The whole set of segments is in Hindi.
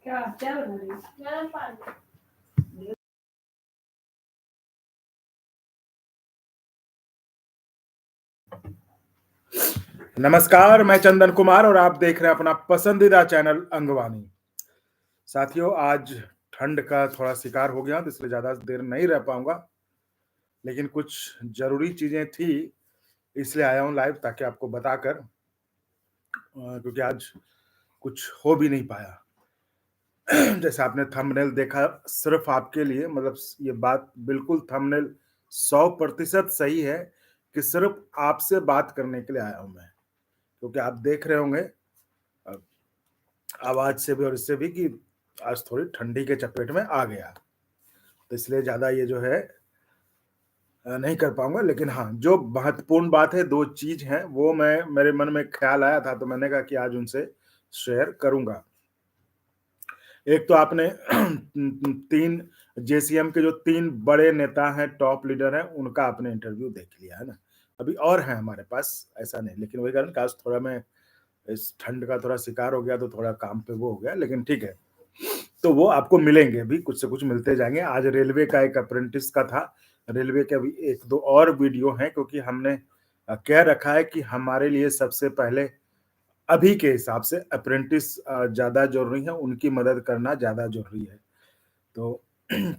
क्या क्या बना रही हो? गर्म पानी। नमस्कार, मैं चंदन कुमार और आप देख रहे हैं अपना पसंदीदा चैनल अंगवानी। साथियों, आज ठंड का थोड़ा शिकार हो गया तो इसलिए ज़्यादा देर नहीं रह पाऊंगा, लेकिन कुछ ज़रूरी चीज़ें थी इसलिए आया हूं लाइव ताकि आपको बताकर, क्योंकि आज कुछ हो भी नहीं पाया। जैसे आपने थंबनेल देखा, सिर्फ आपके लिए, मतलब ये बात बिल्कुल थंबनेल 100% सही है कि सिर्फ आपसे बात करने के लिए आया हूं मैं, क्योंकि आप देख रहे होंगे आवाज से भी और इससे भी कि आज थोड़ी ठंडी के चपेट में आ गया, तो इसलिए ज्यादा ये जो है नहीं कर पाऊंगा। लेकिन हाँ, जो महत्वपूर्ण बात है, दो चीज हैं, वो मैं मेरे मन में ख्याल आया था तो मैंने कहा कि आज उनसे शेयर करूंगा। एक तो आपने तीन जेसीएम के जो तीन बड़े नेता हैं, टॉप लीडर हैं, उनका आपने इंटरव्यू देख लिया है ना। अभी और है हमारे पास, ऐसा नहीं, लेकिन वही कारण आज थोड़ा मैं इस ठंड का थोड़ा शिकार हो गया तो थोड़ा काम पे वो हो गया, लेकिन ठीक है। तो वो आपको मिलेंगे, भी कुछ से कुछ मिलते जाएंगे। आज रेलवे का एक अप्रेंटिस का था, रेलवे के अभी एक दो और वीडियो हैं, क्योंकि हमने कह रखा है कि हमारे लिए सबसे पहले अभी के हिसाब से अप्रेंटिस ज्यादा जरूरी है, उनकी मदद करना ज्यादा जरूरी है। तो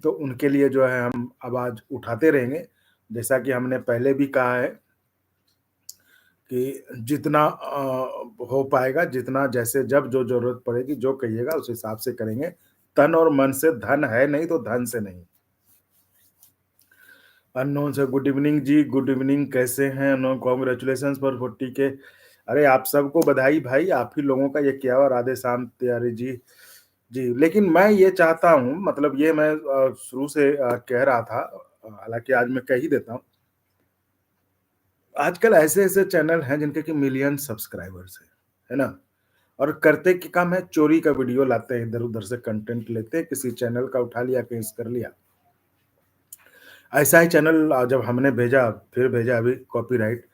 तो उनके लिए जो है हम आवाज उठाते रहेंगे, जैसा कि हमने पहले भी कहा है कि जितना हो पाएगा, जितना जैसे जब जो जरूरत पड़ेगी, जो कहिएगा उस हिसाब से करेंगे। तन और मन से धन है नहीं तो धन से नहीं। अननोन से गुड इवनिंग जी, गुड इवनिंग, कैसे हैं? नो, कॉन्ग्रेचुलेशन फॉर 40 के। अरे आप सबको बधाई भाई, आप ही लोगों का ये क्या हुआ। राधे श्याम तिवारी जी जी। लेकिन मैं ये चाहता हूँ, मतलब ये मैं शुरू से कह रहा था, हालांकि आज मैं कह ही देता हूँ, आजकल ऐसे ऐसे चैनल हैं जिनके कि मिलियन सब्सक्राइबर्स है ना, और करते क्या काम है, चोरी का वीडियो लाते हैं, इधर उधर से कंटेंट लेते हैं, किसी चैनल का उठा लिया, कहीं से कर लिया। ऐसा ही चैनल जब हमने भेजा, फिर भेजा अभी कॉपीराइट,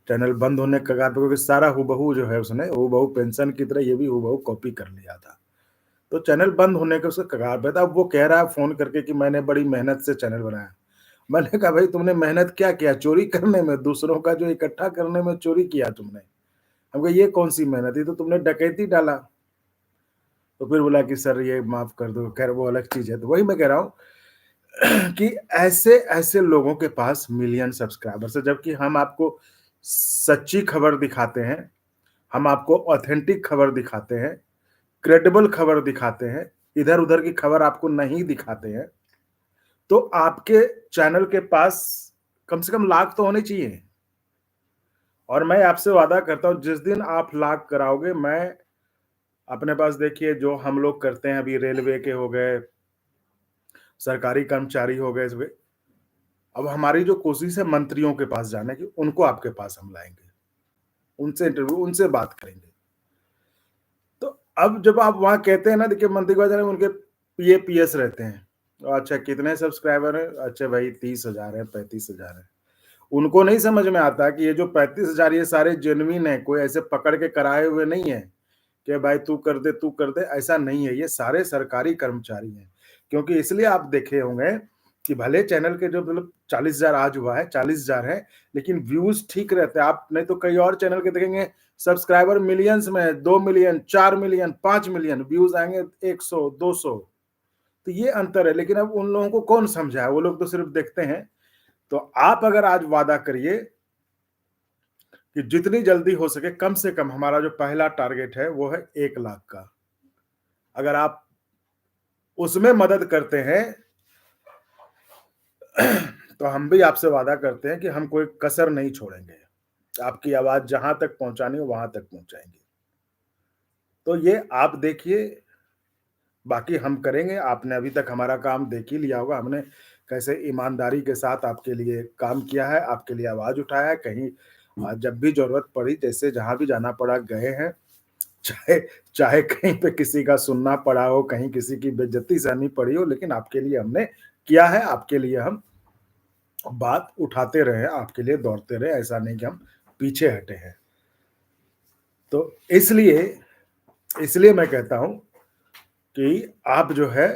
चैनल बंद होने के कगार पे, क्योंकि सारा हूबहू जो है उसने हूबहू पेंशन की तरह ये भी हूबहू कॉपी कर लिया था, तो चैनल बंद होने के उसके कगार पे था। अब वो कह रहा है फोन करके कि मैंने बड़ी मेहनत से चैनल बनाया। मैंने कहा भाई तुमने मेहनत क्या किया? चोरी करने में, दूसरों का जो इकट्ठा करने में चोरी किया तुमने। हम कहा ये कौन सी मेहनत, ये तो तुमने डकैती डाला। तो फिर बोला कि सर ये माफ कर दो, खैर वो अलग चीज है। तो वही मैं कह रहा हूँ कि ऐसे ऐसे लोगों के पास मिलियन सब्सक्राइबर्स है, जबकि हम आपको सच्ची खबर दिखाते हैं, हम आपको ऑथेंटिक खबर दिखाते हैं, क्रेडिबल खबर दिखाते हैं, इधर उधर की खबर आपको नहीं दिखाते हैं। तो आपके चैनल के पास कम से कम लाख तो होने चाहिए। और मैं आपसे वादा करता हूं, जिस दिन आप लाख कराओगे, मैं अपने पास, देखिए जो हम लोग करते हैं, अभी रेलवे के हो गए, सरकारी कर्मचारी हो गए, अब हमारी जो कोशिश है मंत्रियों के पास जाने की, उनको आपके पास हम लाएंगे, उनसे इंटरव्यू, उनसे बात करेंगे। तो अब जब आप वहां कहते हैं ना, देखिए मंत्री के पास जाने, उनके पीए पीएस रहते हैं, तो अच्छा कितने सब्सक्राइबर है? अच्छा भाई 30,000 है, 35,000 है। उनको नहीं समझ में आता कि ये जो 35,000 ये सारे जेन्युइन है, कोई ऐसे पकड़ के कराए हुए नहीं है कि भाई तू कर दे, तू कर दे, ऐसा नहीं है। ये सारे सरकारी कर्मचारी हैं। क्योंकि इसलिए आप देखे होंगे कि भले चैनल के जो मतलब 40,000 आज हुआ है, 40,000 है, लेकिन व्यूज ठीक रहते हैं। आप नहीं तो कई और चैनल के देखेंगे, सब्सक्राइबर मिलियंस में है, 2 मिलियन, 4 मिलियन, 5 मिलियन, व्यूज आएंगे 100, 200। तो ये अंतर है। लेकिन अब उन लोगों को कौन समझाए, वो लोग तो सिर्फ देखते हैं। तो आप अगर आज वादा करिए कि जितनी जल्दी हो सके, कम से कम हमारा जो पहला टारगेट है वो है 1 लाख का, अगर आप उसमें मदद करते हैं तो हम भी आपसे वादा करते हैं कि हम कोई कसर नहीं छोड़ेंगे, आपकी आवाज जहां तक पहुंचानी हो वहां तक पहुंचाएंगे। तो ये आप देखिए, बाकी हम करेंगे। आपने अभी तक हमारा काम देख ही लिया होगा, हमने कैसे ईमानदारी के साथ आपके लिए काम किया है, आपके लिए आवाज उठाया है। कहीं जब भी जरूरत पड़ी, जैसे जहां भी जाना पड़ा गए हैं, चाहे चाहे कहीं पे किसी का सुनना पड़ा हो, कहीं किसी की बेइज्जती सहनी पड़ी हो, लेकिन आपके लिए हमने किया है, आपके लिए हम बात उठाते रहे, आपके लिए दौड़ते रहे, ऐसा नहीं कि हम पीछे हटे हैं। तो इसलिए इसलिए मैं कहता हूं कि आप जो है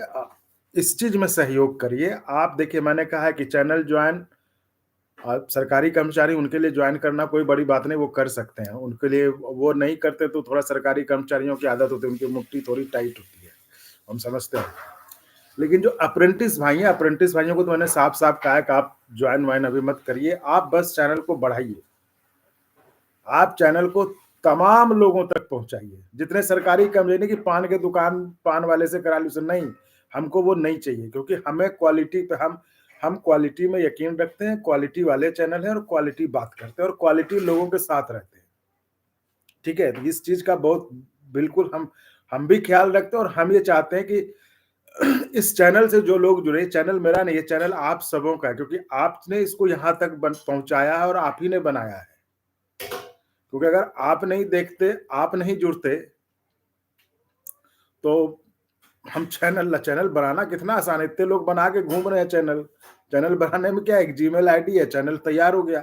इस चीज़ में सहयोग करिए। आप देखिए, मैंने कहा है कि चैनल जॉइन सरकारी कर्मचारी, उनके लिए जॉइन करना कोई बड़ी बात नहीं, वो कर सकते हैं। उनके लिए वो नहीं करते तो थोड़ा सरकारी कर्मचारियों की आदत होती है, उनकी मुट्ठी थोड़ी टाइट होती है, हम समझते हैं। लेकिन जो अप्रेंटिस भाई हैं, अप्रेंटिस भाइयों को तो मैंने साफ-साफ कहा है कि आप जॉइन वाइन अभी मत करिए, आप बस चैनल को बढ़ाइए। आप चैनल को तमाम लोगों तक पहुँचाइए। जितने सरकारी काम, ये नहीं कि पान के दुकान पान वाले से करा ली उसे, नहीं, हमको वो नहीं चाहिए, क्योंकि हमें क्वालिटी पे हम क्वालिटी में यकीन रखते हैं, क्वालिटी वाले चैनल हैं और क्वालिटी बात करते हैं और क्वालिटी लोगों के साथ रहते हैं। ठीक है? तो इस चीज़ का बहुत बिल्कुल हम भी ख़्याल रखते हैं और हम ये चाहते हैं कि इस चैनल से जो लोग जुड़े, चैनल मेरा नहीं है, चैनल आप सबों का है, क्योंकि आपने इसको यहाँ तक बन पहुँचाया है और आप ही ने बनाया है। क्योंकि अगर आप नहीं देखते, आप नहीं जुड़ते, तो हम चैनल बनाना कितना आसान है, इतने लोग बना के घूम रहे हैं चैनल। चैनल बनाने में क्या है, एक जीमेल आईडी है, चैनल तैयार हो गया।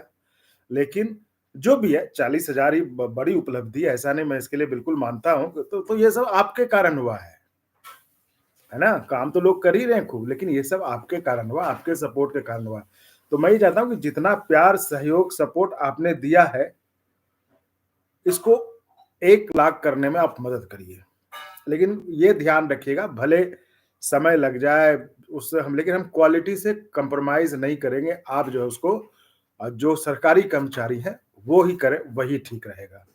लेकिन जो भी है, 40,000 ही बड़ी उपलब्धि है, ऐसा नहीं, मैं इसके लिए बिल्कुल मानता हूँ। तो ये सब आपके कारण हुआ है ना? काम तो लोग कर ही रहे हैं खूब, लेकिन ये सब आपके कारण हुआ, आपके सपोर्ट के कारण हुआ। तो मैं ये चाहता हूँ कि जितना प्यार, सहयोग, सपोर्ट आपने दिया है, इसको 1 लाख करने में आप मदद करिए। लेकिन ये ध्यान रखिएगा, भले समय लग जाए उससे हम, लेकिन हम क्वालिटी से कंप्रोमाइज़ नहीं करेंगे। आप जो है उसको जो सरकारी कर्मचारी हैं, वो ही करें, वही ठीक रहेगा।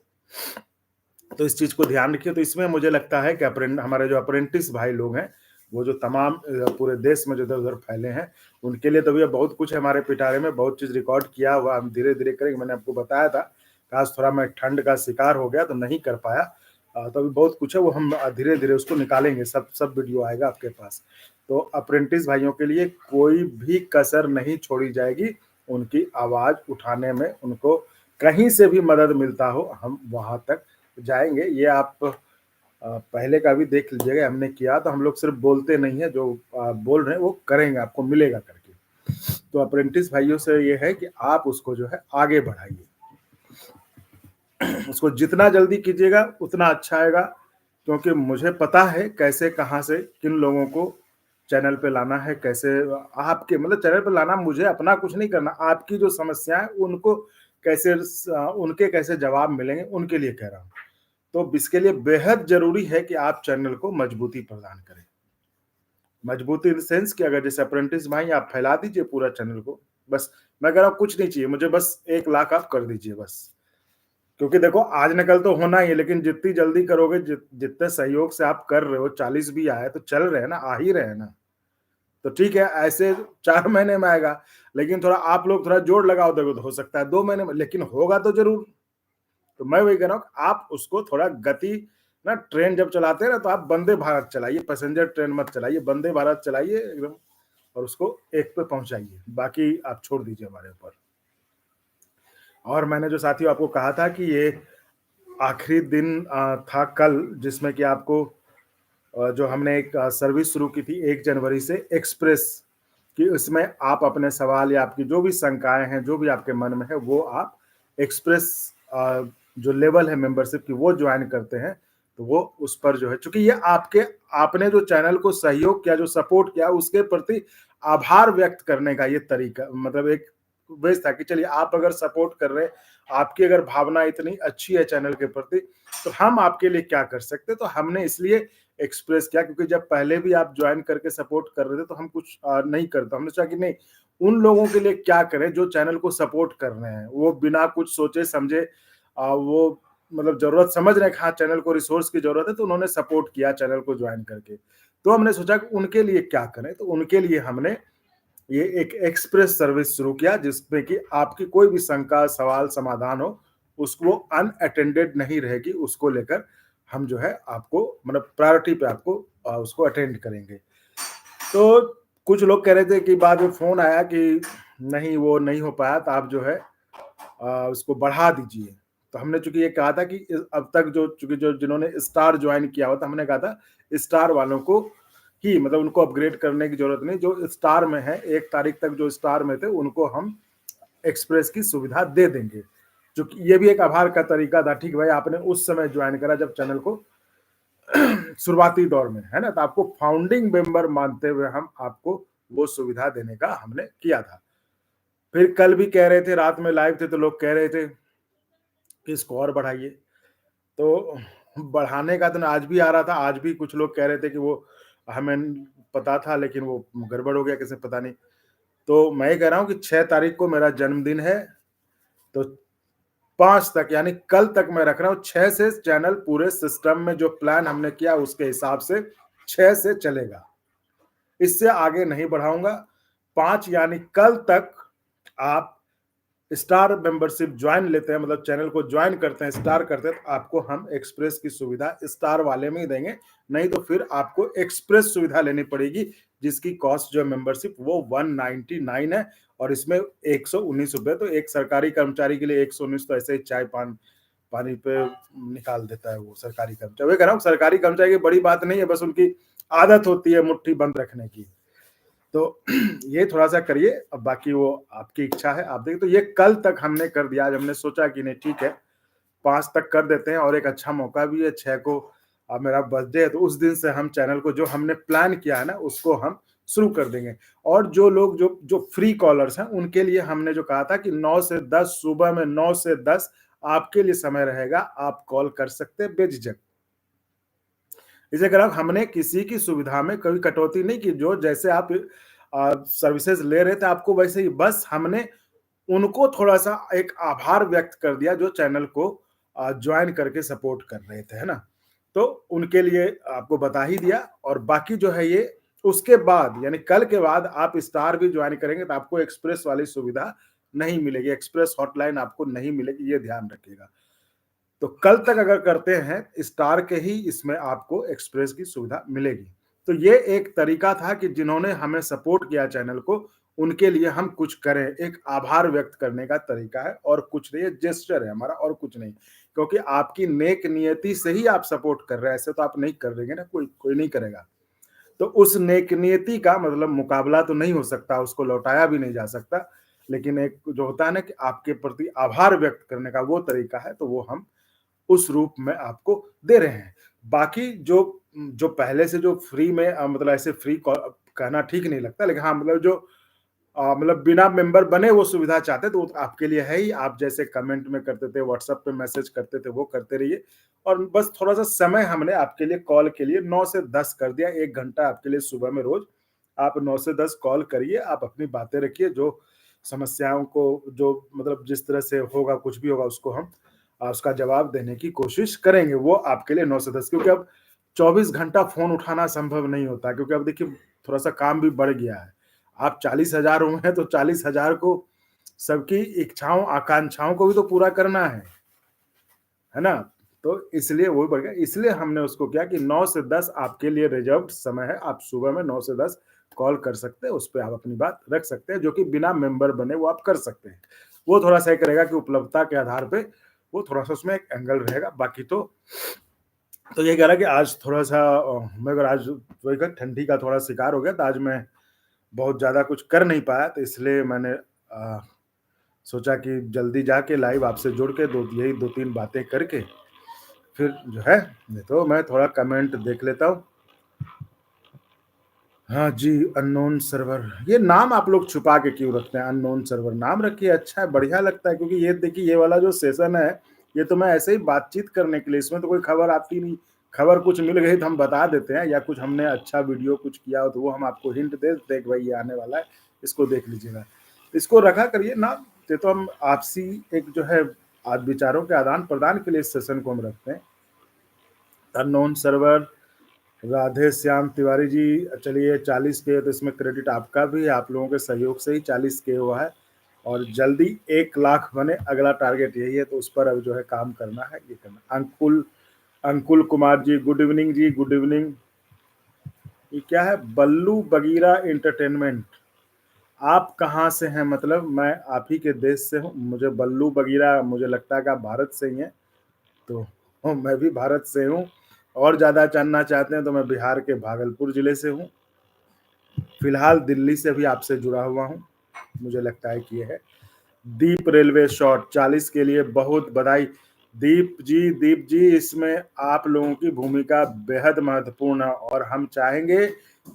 तो इस चीज़ को ध्यान रखिए। तो इसमें मुझे लगता है कि हमारे जो अप्रेंटिस भाई लोग हैं, वो जो तमाम पूरे देश में जो इधर-उधर फैले हैं, उनके लिए तो भैया बहुत कुछ है हमारे पिटारे में, बहुत चीज़ रिकॉर्ड किया हुआ, हम धीरे-धीरे करेंगे। मैंने आपको बताया था, काश थोड़ा मैं ठंड का शिकार हो गया तो नहीं कर पाया। तो अभी बहुत कुछ है, वो हम धीरे-धीरे उसको निकालेंगे, सब वीडियो आएगा आपके पास। तो अप्रेंटिस भाइयों के लिए कोई भी कसर नहीं छोड़ी जाएगी, उनकी आवाज़ उठाने में, उनको कहीं से भी मदद मिलता हो, हम वहाँ तक जाएँगे। ये आप पहले का भी देख लीजिएगा, हमने किया तो हम लोग सिर्फ़ बोलते नहीं है, जो बोल रहे हैं वो करेंगे, आपको मिलेगा करके। तो अप्रेंटिस भाइयों से ये है कि आप उसको जो है आगे बढ़ाइए। उसको जितना जल्दी कीजिएगा उतना अच्छा आएगा, क्योंकि मुझे पता है कैसे, कहाँ से, किन लोगों को चैनल पे लाना है, कैसे आपके मतलब चैनल पे लाना, मुझे अपना कुछ नहीं करना, आपकी जो समस्या है उनको कैसे उनके कैसे जवाब मिलेंगे, उनके लिए कह रहा हूँ। तो इसके लिए बेहद ज़रूरी है कि आप चैनल को मजबूती प्रदान करें। मजबूती इन द सेंस कि अगर जैसे अप्रेंटिस भाई आप फैला दीजिए पूरा चैनल को, बस मैं कह रहा हूँ कुछ नहीं चाहिए, मुझे बस 1 लाख आप कर दीजिए बस। क्योंकि देखो आज न कल तो होना ही है, लेकिन जितनी जल्दी करोगे, जितने सहयोग से आप कर रहे हो, 40 भी आए तो चल रहे हैं ना, आ ही रहे हैं ना। तो ठीक है, ऐसे 4 महीने में आएगा, लेकिन थोड़ा आप लोग थोड़ा जोर लगाओ, देखो तो हो सकता है 2 महीने में, लेकिन होगा तो ज़रूर। तो मैं वही कह रहा हूँ कि आप उसको थोड़ा गति ना, ट्रेन जब चलाते हैं ना, तो आप वंदे भारत चलाइए, पैसेंजर ट्रेन मत चलाइए, वंदे भारत चलाइए एकदम, और उसको 1 पे पहुँचाइए, बाकी आप छोड़ दीजिए हमारे ऊपर। और मैंने जो साथियों आपको कहा था कि ये आखिरी दिन था कल, जिसमें कि आपको जो हमने एक सर्विस शुरू की थी 1 जनवरी से, एक्सप्रेस, कि उसमें आप अपने सवाल या आपकी जो भी शंकाएँ हैं, जो भी आपके मन में है, वो आप एक्सप्रेस जो लेवल है मेंबरशिप की, वो जॉइन करते हैं, तो वो उस पर जो है, चूँकि ये आपने जो चैनल को सहयोग किया, जो सपोर्ट किया, उसके प्रति आभार व्यक्त करने का ये तरीका, मतलब एक वेज़ था कि चलिए आप अगर सपोर्ट कर रहे हैं, आपकी अगर भावना इतनी अच्छी है चैनल के प्रति, तो हम आपके लिए क्या कर सकते हैं? तो हमने इसलिए एक्सप्रेस किया, क्योंकि जब पहले भी आप जॉइन करके सपोर्ट कर रहे थे, तो हम कुछ नहीं करते। हमने सोचा कि नहीं, उन लोगों के लिए क्या करें जो चैनल को सपोर्ट कर रहे हैं। वो बिना कुछ सोचे समझे वो मतलब ज़रूरत समझ रहे हैं कि हाँ, चैनल को रिसोर्स की ज़रूरत है, तो उन्होंने सपोर्ट किया चैनल को जॉइन करके। तो हमने सोचा कि उनके लिए क्या करें? तो उनके लिए हमने ये एक एक्सप्रेस सर्विस शुरू किया, जिसमें कि आपकी कोई भी शंका, सवाल, समाधान हो, उसको अनअटेंडेड नहीं रहेगी, उसको लेकर हम जो है आपको मतलब प्रायोरिटी पे आपको उसको अटेंड करेंगे। तो कुछ लोग कह रहे थे कि बाद में फ़ोन आया कि नहीं, वो नहीं हो पाया, तो आप जो है उसको बढ़ा दीजिए। तो हमने चूँकि ये कहा था कि अब तक जो चूँकि जो जिन्होंने स्टार जॉइन किया हुआ था, हमने कहा था स्टार वालों को ही, मतलब उनको अपग्रेड करने की ज़रूरत नहीं, जो स्टार में है 1 तारीख तक जो स्टार में थे, उनको हम एक्सप्रेस की सुविधा दे देंगे। चूँकि ये भी एक आभार का तरीका था, ठीक है भाई, आपने उस समय जॉइन करा जब चैनल को शुरुआती दौर में, है ना? तो आपको फाउंडिंग मेंबर मानते हुए हम आपको वो सुविधा देने का हमने किया था। फिर कल भी कह रहे थे, रात में लाइव थे तो लोग कह रहे थे कि इसको और बढ़ाइए। तो बढ़ाने का तो आज भी आ रहा था, आज भी कुछ लोग कह रहे थे कि वो हमें पता था लेकिन वो गड़बड़ हो गया कैसे पता नहीं। तो मैं ये कह रहा हूँ कि 6 तारीख को मेरा जन्मदिन है, तो 5 तक यानी कल तक मैं रख रहा हूँ 6 से चैनल पूरे सिस्टम में जो प्लान हमने किया उसके हिसाब से 6 से चलेगा। इससे आगे नहीं बढ़ाऊँगा। 5 यानी कल तक आप स्टार मेंबरशिप ज्वाइन लेते हैं, मतलब चैनल को ज्वाइन करते हैं, स्टार करते हैं, तो आपको हम एक्सप्रेस की सुविधा स्टार वाले में ही देंगे। नहीं तो फिर आपको एक्सप्रेस सुविधा लेनी पड़ेगी, जिसकी कॉस्ट जो है मेंबरशिप वो 199 है और इसमें ₹119। तो एक सरकारी कर्मचारी के लिए 119 तो ऐसे ही चाय पानी पे निकाल देता है वो सरकारी कर्मचारी। वही कह रहा हूँ सरकारी कर्मचारी की बड़ी बात नहीं है, बस उनकी आदत होती है मुट्ठी बंद रखने की। तो ये थोड़ा-सा करिए, अब बाकी वो आपकी इच्छा है, आप देखिए। तो ये कल तक हमने कर दिया, आज हमने सोचा कि नहीं ठीक है, 5 तक कर देते हैं और एक अच्छा मौका भी है, 6 को मेरा बर्थडे है, तो उस दिन से हम चैनल को जो हमने प्लान किया है ना, उसको हम शुरू कर देंगे। और जो लोग जो जो फ्री कॉलर्स हैं, उनके लिए हमने जो कहा था कि 9 से 10 सुबह में 9 से 10 आपके लिए समय रहेगा, आप कॉल कर सकते हैं बेझिझक। इसे अगर आप हमने किसी की सुविधा में कभी कटौती नहीं की, जो जैसे आप सर्विसेज ले रहे थे आपको वैसे ही, बस हमने उनको थोड़ा-सा एक आभार व्यक्त कर दिया जो चैनल को जॉइन करके सपोर्ट कर रहे थे, है ना? तो उनके लिए आपको बता ही दिया और बाकी जो है ये उसके बाद यानी कल के बाद आप स्टार भी जॉइन करेंगे तो आपको एक्सप्रेस वाली सुविधा नहीं मिलेगी, एक्सप्रेस हॉटलाइन आपको नहीं मिलेगी, ये ध्यान रखिएगा। तो कल तक अगर करते हैं स्टार के ही इसमें आपको एक्सप्रेस की सुविधा मिलेगी। तो ये एक तरीका था कि जिन्होंने हमें सपोर्ट किया चैनल को, उनके लिए हम कुछ करें, एक आभार व्यक्त करने का तरीका है और कुछ नहीं है, जेस्चर है हमारा और कुछ नहीं। क्योंकि आपकी नेक नियति से ही आप सपोर्ट कर रहे हैं, ऐसे तो आप नहीं कर देंगे ना, कोई नहीं करेगा। तो उस नेक नियति का मतलब मुकाबला तो नहीं हो सकता, उसको लौटाया भी नहीं जा सकता। लेकिन एक जो होता है ना कि आपके प्रति आभार व्यक्त करने का वो तरीका है, तो वो हम उस रूप में आपको दे रहे हैं। बाकी जो जो पहले से जो फ्री में मतलब ऐसे फ्री कहना ठीक नहीं लगता, लेकिन हाँ, मतलब जो मतलब बिना मेंबर बने वो सुविधा चाहते हैं, तो वो आपके लिए है ही। आप जैसे कमेंट में करते थे, व्हाट्सएप पे मैसेज करते थे, वो करते रहिए। और बस थोड़ा-सा समय हमने आपके लिए कॉल के लिए 9 से 10 कर दिया, 1 घंटा आपके लिए सुबह में रोज़। आप 9 से 10 कॉल करिए, आप अपनी बातें रखिए, जो समस्याओं को जो मतलब जिस तरह से होगा, कुछ भी होगा उसको हम उसका जवाब देने की कोशिश करेंगे। वो आपके लिए 9 से 10, क्योंकि अब 24 घंटा फ़ोन उठाना संभव नहीं होता, क्योंकि अब देखिए थोड़ा-सा काम भी बढ़ गया है। आप 40,000 हुए हैं तो 40,000 को सबकी इच्छाओं, आकांक्षाओं को भी तो पूरा करना है ना? तो इसलिए वो भी बढ़ गया। इसलिए हमने उसको किया कि 9 से 10 आपके लिए रिज़र्व्ड समय है। आप सुबह में 9 से 10 कॉल कर सकते हैं, उस पे आप अपनी बात रख सकते हैं, जो कि बिना मेंबर बने वो आप कर सकते हैं। वो थोड़ा-सा एक रहेगा कि उपलब्धता के आधार पे वो थोड़ा-सा उसमें एक एंगल रहेगा। बाकी तो ये कह रहा है कि आज थोड़ा-सा मैं अगर आज वही कहा ठंडी का थोड़ा शिकार हो गया, तो आज मैं बहुत ज़्यादा कुछ कर नहीं पाया, तो इसलिए मैंने सोचा कि जल्दी जाके लाइव आपसे जुड़ के यही 2-3 बातें करके फिर जो है, नहीं तो मैं थोड़ा कमेंट देख लेता हूँ। हाँ जी, अननोन सर्वर, ये नाम आप लोग छुपा के क्यों रखते हैं? अननोन सर्वर नाम रखिए, अच्छा है, बढ़िया लगता है, क्योंकि ये देखिए ये वाला जो सेशन है, ये तो मैं ऐसे ही बातचीत करने के लिए, इसमें तो कोई खबर आती नहीं। खबर कुछ मिल गई तो हम बता देते हैं, या कुछ हमने अच्छा वीडियो कुछ किया हो तो वो हम आपको हिंट दे देते हैं कि भाई ये आने वाला है, इसको देख लीजिएगा। इसको रखा करिए नाम, ये तो हम आपसी एक जो है आज विचारों के आदान-प्रदान के लिए इस सेशन को हम रखते हैं। अननोन सर्वर, राधे श्याम तिवारी जी, चलिए 40 के, तो इसमें क्रेडिट आपका भी है, आप लोगों के सहयोग से ही 40 के हुआ है और जल्दी 1 लाख बने, अगला टारगेट यही है, तो उस पर अब जो है काम करना है, ये करना। अंकुल कुमार जी, गुड इवनिंग जी, गुड इवनिंग। ये क्या है? बल्लू बगीरा एंटरटेनमेंट, आप कहाँ से हैं? मतलब मैं आप ही के देश से हूँ, मुझे बल्लू बगीरा, मुझे लगता है कि आप भारत से ही हैं, तो मैं भी भारत से हूँ। और ज़्यादा जानना चाहते हैं तो मैं बिहार के भागलपुर ज़िले से हूँ। फिलहाल दिल्ली से भी आपसे जुड़ा हुआ हूँ, मुझे लगता है कि ये है। दीप रेलवे शॉट 40 के लिए बहुत बधाई। दीप जी इसमें आप लोगों की भूमिका बेहद महत्वपूर्ण है और हम चाहेंगे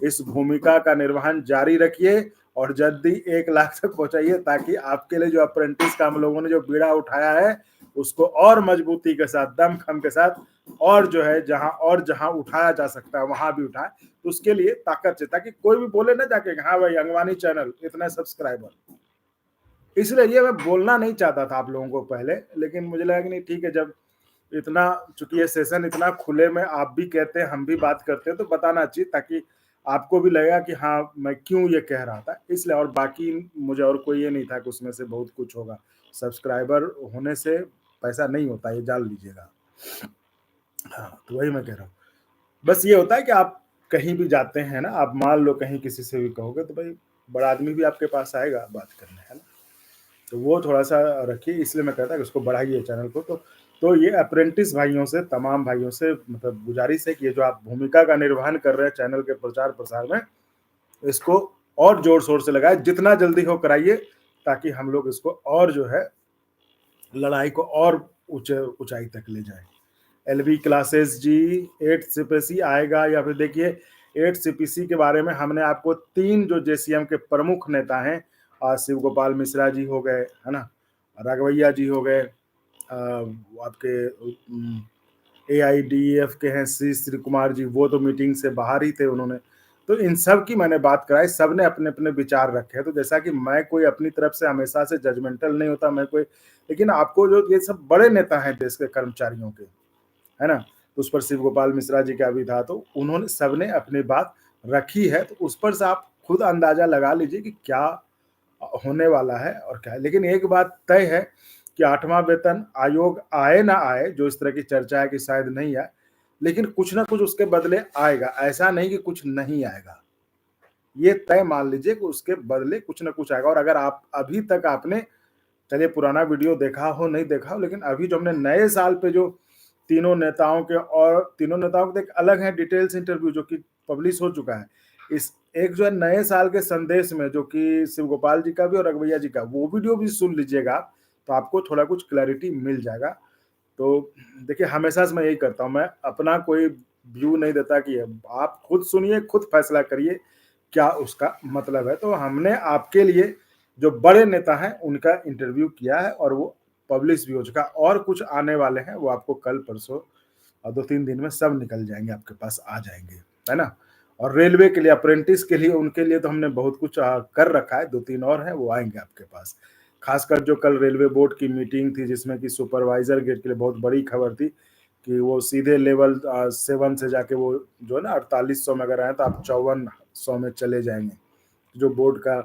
इस भूमिका का निर्वहन जारी रखिए और जल्दी 1 लाख तक पहुंचाइए ताकि आपके लिए जो अप्रेंटिस का हम लोगों ने जो बीड़ा उठाया है उसको और मजबूती के साथ दमखम के साथ और जो है जहां उठाया जा सकता है वहां भी उठाए, तो उसके लिए ताकत चाहिए ताकि कोई भी बोले ना जाके हाँ भाई अंगवानी चैनल इतना सब्सक्राइबर। इसलिए ये मैं बोलना नहीं चाहता था आप लोगों को पहले, लेकिन मुझे लगा कि नहीं ठीक है, जब इतना चूंकि ये सेशन इतना खुले में आप भी कहते हैं हम भी बात करते हैं तो बताना चाहिए ताकि आपको भी लगेगा कि हाँ मैं क्यों ये कह रहा था, इसलिए। और बाकी मुझे और कोई ये नहीं था कि उसमें से बहुत कुछ होगा, सब्सक्राइबर होने से पैसा नहीं होता, ये जान लीजिएगा। हाँ तो वही मैं कह रहा हूँ, बस ये होता है कि आप कहीं भी जाते हैं ना, आप मान लो कहीं किसी से भी कहोगे तो भाई बड़ा आदमी भी आपके पास आएगा बात करने, है ना, तो वो थोड़ा-सा रखिए, इसलिए मैं कहता कि उसको बढ़ाइए चैनल को। तो ये अप्रेंटिस भाइयों से, तमाम भाइयों से मतलब गुज़ारिश है कि ये जो आप भूमिका का निर्वहन कर रहे हैं चैनल के प्रचार-प्रसार में, इसको और ज़ोर-शोर से लगाएँ, जितना जल्दी हो कराइए ताकि हम लोग इसको और जो है लड़ाई को और ऊँचाई तक ले जाएँ। एलवी क्लासेस जी 8 सीपीसी आएगा या फिर देखिए 8 सीपीसी के बारे में हमने आपको 3 जो जेसीएम के प्रमुख नेता हैं, शिव गोपाल मिश्रा जी हो गए, है ना, राघवैया जी हो गए, आपके एआईडीएफ के हैं श्री कुमार जी, वो तो मीटिंग से बाहर ही थे उन्होंने। तो इन सब की मैंने बात कराई, सब ने अपने अपने विचार रखे हैं। तो जैसा कि मैं कोई अपनी तरफ से हमेशा से जजमेंटल नहीं होता, मैं कोई, लेकिन आपको जो ये सब बड़े नेता हैं देश के कर्मचारियों के, है ना, तो उस पर शिव गोपाल मिश्रा जी का भी था, तो उन्होंने सबने अपनी बात रखी है, तो उस पर से आप खुद अंदाजा लगा लीजिए कि क्या होने वाला है और क्या है। लेकिन एक बात तय है कि 8वां वेतन आयोग आए ना आए, जो इस तरह की चर्चा है कि शायद नहीं आए, लेकिन कुछ ना कुछ उसके बदले आएगा, ऐसा नहीं कि कुछ नहीं आएगा। ये तय मान लीजिए कि उसके बदले कुछ ना कुछ आएगा। और अगर आप अभी तक आपने, चलिए पुराना वीडियो देखा हो नहीं देखा हो, लेकिन अभी जो हमने नए साल पे जो तीनों नेताओं के, और तीनों नेताओं के एक अलग है डिटेल्स इंटरव्यू जो कि पब्लिश हो चुका है, इस एक जो है नए साल के संदेश में जो कि शिव गोपाल जी का भी और रघुवैया जी का, वो वीडियो भी सुन लीजिएगा आप, तो आपको थोड़ा कुछ क्लैरिटी मिल जाएगा। तो देखिए हमेशा से मैं यही करता हूँ, मैं अपना कोई व्यू नहीं देता कि आप खुद सुनिए, खुद फैसला करिए क्या उसका मतलब है। तो हमने आपके लिए जो बड़े नेता हैं उनका इंटरव्यू किया है और वो पब्लिश भी हो चुका है, और कुछ आने वाले हैं, वो आपको कल परसों और 2-3 दिन में सब निकल जाएंगे, आपके पास आ जाएंगे, है ना। और रेलवे के लिए, अप्रेंटिस के लिए, उनके लिए तो हमने बहुत कुछ कर रखा है, 2-3 और हैं वो आएंगे आपके पास। खासकर जो कल रेलवे बोर्ड की मीटिंग थी जिसमें कि सुपरवाइजर गेट के लिए बहुत बड़ी खबर थी कि वो सीधे लेवल 7 से जाके वो जो है ना 4800 में अगर आए तो आप 5400 में चले जाएंगे। जो बोर्ड का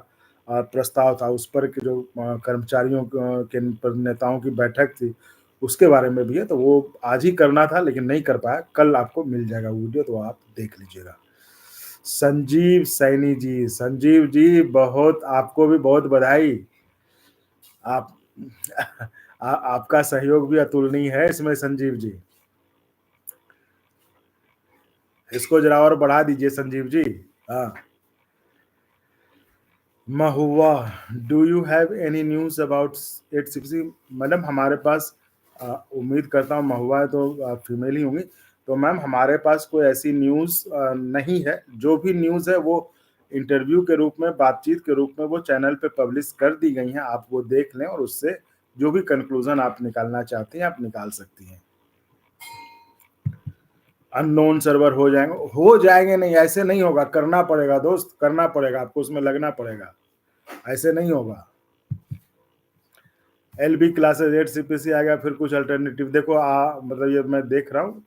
प्रस्ताव था उस पर कि जो कर्मचारियों के नेताओं की बैठक थी उसके बारे में भी है, तो वो आज ही करना था लेकिन नहीं कर पाया, कल आपको मिल जाएगा वीडियो, तो आप देख लीजिएगा। संजीव सैनी जी, संजीव जी बहुत, आपको भी बहुत बधाई। आप आपका सहयोग भी अतुलनीय है इसमें संजीव जी, इसको जरा और बढ़ा दीजिए संजीव जी। हाँ, Mahua, do you have any news about 860? Madam हमारे पास उम्मीद करता हूँ महुआ तो फीमेल ही होंगी, तो मैम हमारे पास कोई ऐसी न्यूज़ नहीं है। जो भी न्यूज़ है वो इंटरव्यू के रूप में, बातचीत के रूप में वो चैनल पे पब्लिश कर दी गई हैं, आप वो देख लें और उससे जो भी कंक्लूजन आप निकालना चाहती हैं आप निकाल सकती हैं। अननोन सर्वर हो जाएंगे नहीं, ऐसे नहीं होगा, करना पड़ेगा दोस्त, करना पड़ेगा आपको, उसमें लगना पड़ेगा, ऐसे नहीं होगा। एलबी क्लासेस 8 सीपीसी आ गया, फिर कुछ अल्टरनेटिव देखो मतलब ये मैं देख रहा हूँ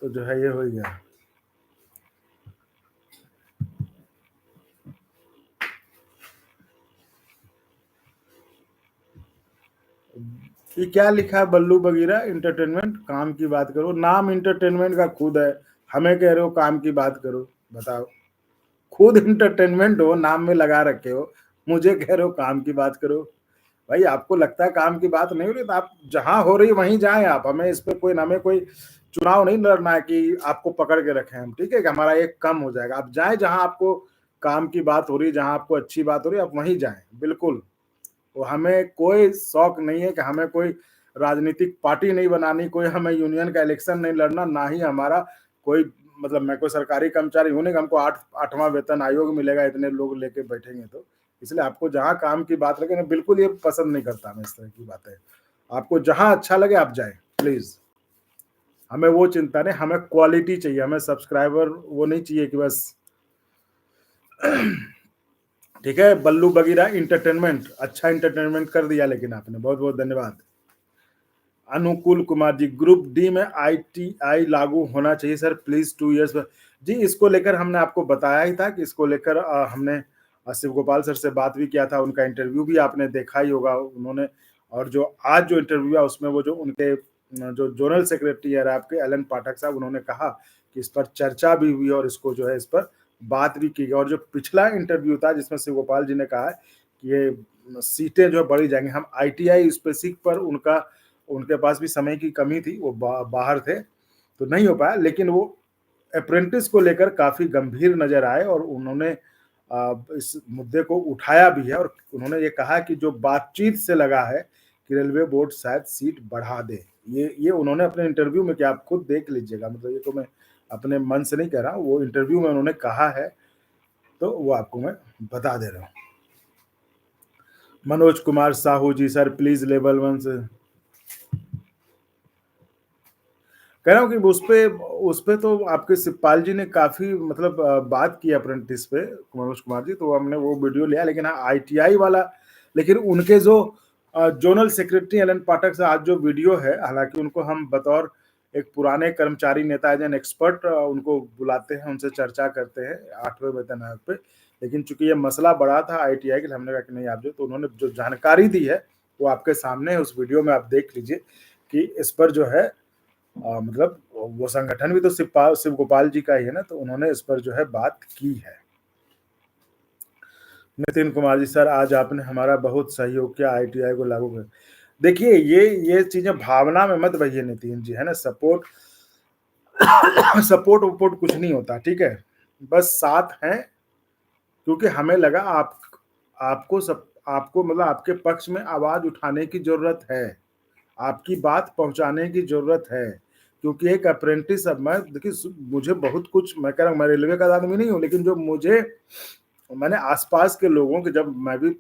तो जो है ये हो गया। ये क्या लिखा है बल्लू बगीरा, इंटरटेनमेंट, काम की बात करो, नाम इंटरटेनमेंट का खुद है, हमें कह रहे हो काम की बात करो, बताओ। खुद इंटरटेनमेंट हो, नाम में लगा रखे हो, मुझे कह रहे हो काम की बात करो। भाई आपको लगता है काम की बात नहीं हो रही तो आप जहां हो रही वहीं जाएं आप, हमें इस पे कोई, हमें कोई चुनाव नहीं लड़ना है कि आपको पकड़ के रखें हम, ठीक है, कि हमारा एक कम हो जाएगा। आप जाएं जहां आपको काम की बात हो रही है, जहां आपको अच्छी बात हो रही है, आप वहीं जाएं, बिल्कुल। वो हमें कोई शौक नहीं है कि हमें कोई राजनीतिक पार्टी नहीं बनानी, कोई हमें यूनियन का इलेक्शन नहीं लड़ना, ना ही हमारा कोई मतलब मैं कोई सरकारी कर्मचारी हूँ नहीं कि हमको 8वां वेतन आयोग मिलेगा इतने लोग लेके बैठेंगे तो। इसलिए आपको जहाँ काम की बात लगे, मैं बिल्कुल ये पसंद नहीं करता मैं इस तरह की बातें। आपको जहाँ अच्छा लगे आप जाएँ, प्लीज़। हमें वो चिंता नहीं, हमें क्वालिटी चाहिए, हमें सब्सक्राइबर वो नहीं चाहिए कि बस ठीक है, बल्लू बगीरा एंटरटेनमेंट, अच्छा एंटरटेनमेंट कर दिया लेकिन आपने, बहुत-बहुत धन्यवाद। अनुकूल कुमार जी, ग्रुप डी में आईटीआई लागू होना चाहिए सर प्लीज 2 इयर्स जी, इसको लेकर हमने आपको बताया ही था कि इसको लेकर हमने शिव गोपाल सर से बात भी किया था, उनका इंटरव्यू भी आपने देखा ही होगा उन्होंने। और जो आज जो इंटरव्यू हुआ उसमें वो जो उनके जो जोनल सेक्रेटरी है आपके एलन पाठक साहब, उन्होंने कहा कि इस पर चर्चा भी हुई और इसको जो है इस पर बात भी की गई। और जो पिछला इंटरव्यू था जिसमें शिव गोपाल जी ने कहा है कि ये सीटें जो बढ़ी जाएंगी, हम आईटीआई स्पेसिफिक पर उनका उनके पास भी समय की कमी थी, वो बाहर थे तो नहीं हो पाया, लेकिन वो अप्रेंटिस को लेकर काफी गंभीर नजर आए और उन्होंने इस मुद्दे को उठाया भी है। और उन्होंने ये कहा कि जो बातचीत से लगा है कि रेलवे बोर्ड शायद सीट बढ़ा दे, ये उन्होंने अपने इंटरव्यू में, कि आप खुद देख लीजिएगा, मतलब ये तो मैं अपने मन से नहीं कह रहा हूँ, वो इंटरव्यू में उन्होंने कहा है, तो वो आपको मैं बता दे रहा हूँ। मनोज कुमार साहू जी, सर प्लीज लेवल 1 से कह रहा हूँ कि उस पे तो आपके शिवपाल जी ने काफी मतलब बात की अप्रेंटिस पे, मनोज कुमार जी, तो हमने वो वीडियो लिया। लेकिन हाँ आईटीआई वाला, लेकिन उनके जो जोनल सेक्रेटरी एलन पाठक से आज जो वीडियो है, हालांकि उनको हम बतौर एक पुराने कर्मचारी नेता एज एन एक्सपर्ट उनको बुलाते हैं, उनसे चर्चा करते हैं 8वें वेतन आयोग पे, लेकिन चूंकि ये मसला बड़ा था आईटीआई के लिए, हमने कहा कि नहीं आप जो, तो उन्होंने जो जानकारी दी है वो आपके सामने है, उस वीडियो में आप देख लीजिए कि इस पर जो है मतलब वो संगठन भी तो शिव गोपाल जी का ही है ना, तो उन्होंने इस पर जो है बात की है। नितिन कुमार जी, सर आज आपने हमारा बहुत सहयोग किया, आईटीआई को लागू कर। देखिए ये चीजें भावना में मत बहिए नितिन जी, है ना, सपोर्ट सपोर्ट वपोर्ट कुछ नहीं होता, ठीक है, बस साथ हैं, क्योंकि हमें लगा आपको मतलब आपके पक्ष में आवाज उठाने की जरूरत है, आपकी बात पहुंचाने की जरूरत है, क्योंकि एक अप्रेंटिस, अब मैं देखिए मुझे बहुत कुछ, मैं कह रहा हूँ मैं रेलवे का आदमी नहीं हूँ, लेकिन जो मैंने आसपास के लोगों के, जब मैं भी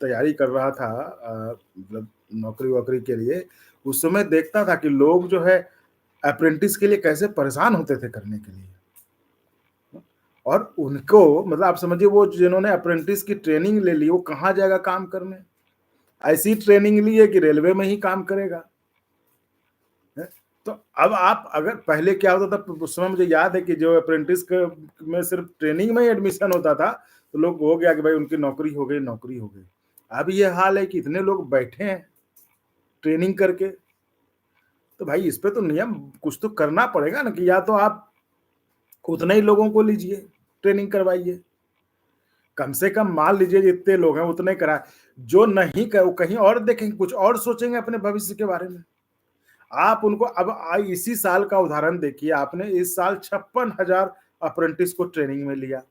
तैयारी कर रहा था मतलब नौकरी वोकरी के लिए, उस समय देखता था कि लोग जो है अप्रेंटिस के लिए कैसे परेशान होते थे करने के लिए। और उनको मतलब आप समझिए, वो जिन्होंने अप्रेंटिस की ट्रेनिंग ले ली वो कहाँ जाएगा काम करने, ऐसी ट्रेनिंग ली है कि रेलवे में ही काम करेगा। तो अब आप अगर पहले क्या होता था, उस समय मुझे याद है कि जो अप्रेंटिस में सिर्फ ट्रेनिंग में ही एडमिशन होता था, तो लोग हो गया कि भाई उनकी नौकरी हो गई, नौकरी हो गई। अब ये हाल है कि इतने लोग बैठे हैं ट्रेनिंग करके, तो भाई इस पे तो नियम कुछ तो करना पड़ेगा ना, कि या तो आप उतने ही लोगों को लीजिए, ट्रेनिंग करवाइए, कम से कम मान लीजिए जितने लोग हैं उतने करा, जो नहीं कर, वो कहीं और देखेंगे, कुछ और सोचेंगे अपने भविष्य के बारे में। आप उनको अब इसी साल का उदाहरण देखिए, आपने इस साल 56,000 अप्रेंटिस को ट्रेनिंग में लिया,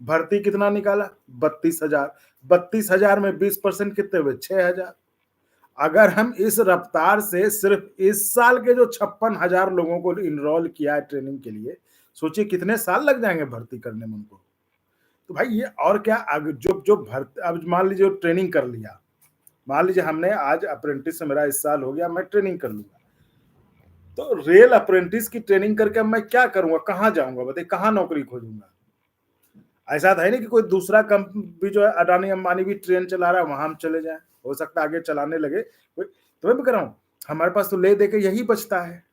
भर्ती कितना निकाला, 32,000, 32,000 में 20% कितने हुए, 6,000। अगर हम इस रफ्तार से सिर्फ इस साल के जो 56,000 लोगों को इनरोल किया है ट्रेनिंग के लिए, सोचिए कितने साल लग जाएंगे भर्ती करने में उनको। तो भाई ये और क्या, जो जो भर्ती, अब मान लीजिए ट्रेनिंग कर लिया, मान लीजिए हमने आज अप्रेंटिस से मेरा इस साल हो गया, मैं ट्रेनिंग कर लूंगा, तो रेल अप्रेंटिस की ट्रेनिंग करके मैं क्या करूंगा, कहाँ जाऊंगा, बताइए कहाँ नौकरी खोजूंगा। ऐसा था ही नहीं कि कोई दूसरा कंपनी भी जो है, अडानी अंबानी भी ट्रेन चला रहा है, वहां हम चले जाएं, हो सकता है आगे चलाने लगे कोई, तो मैं भी कह रहा हूं हमारे पास तो ले दे के यही बचता है।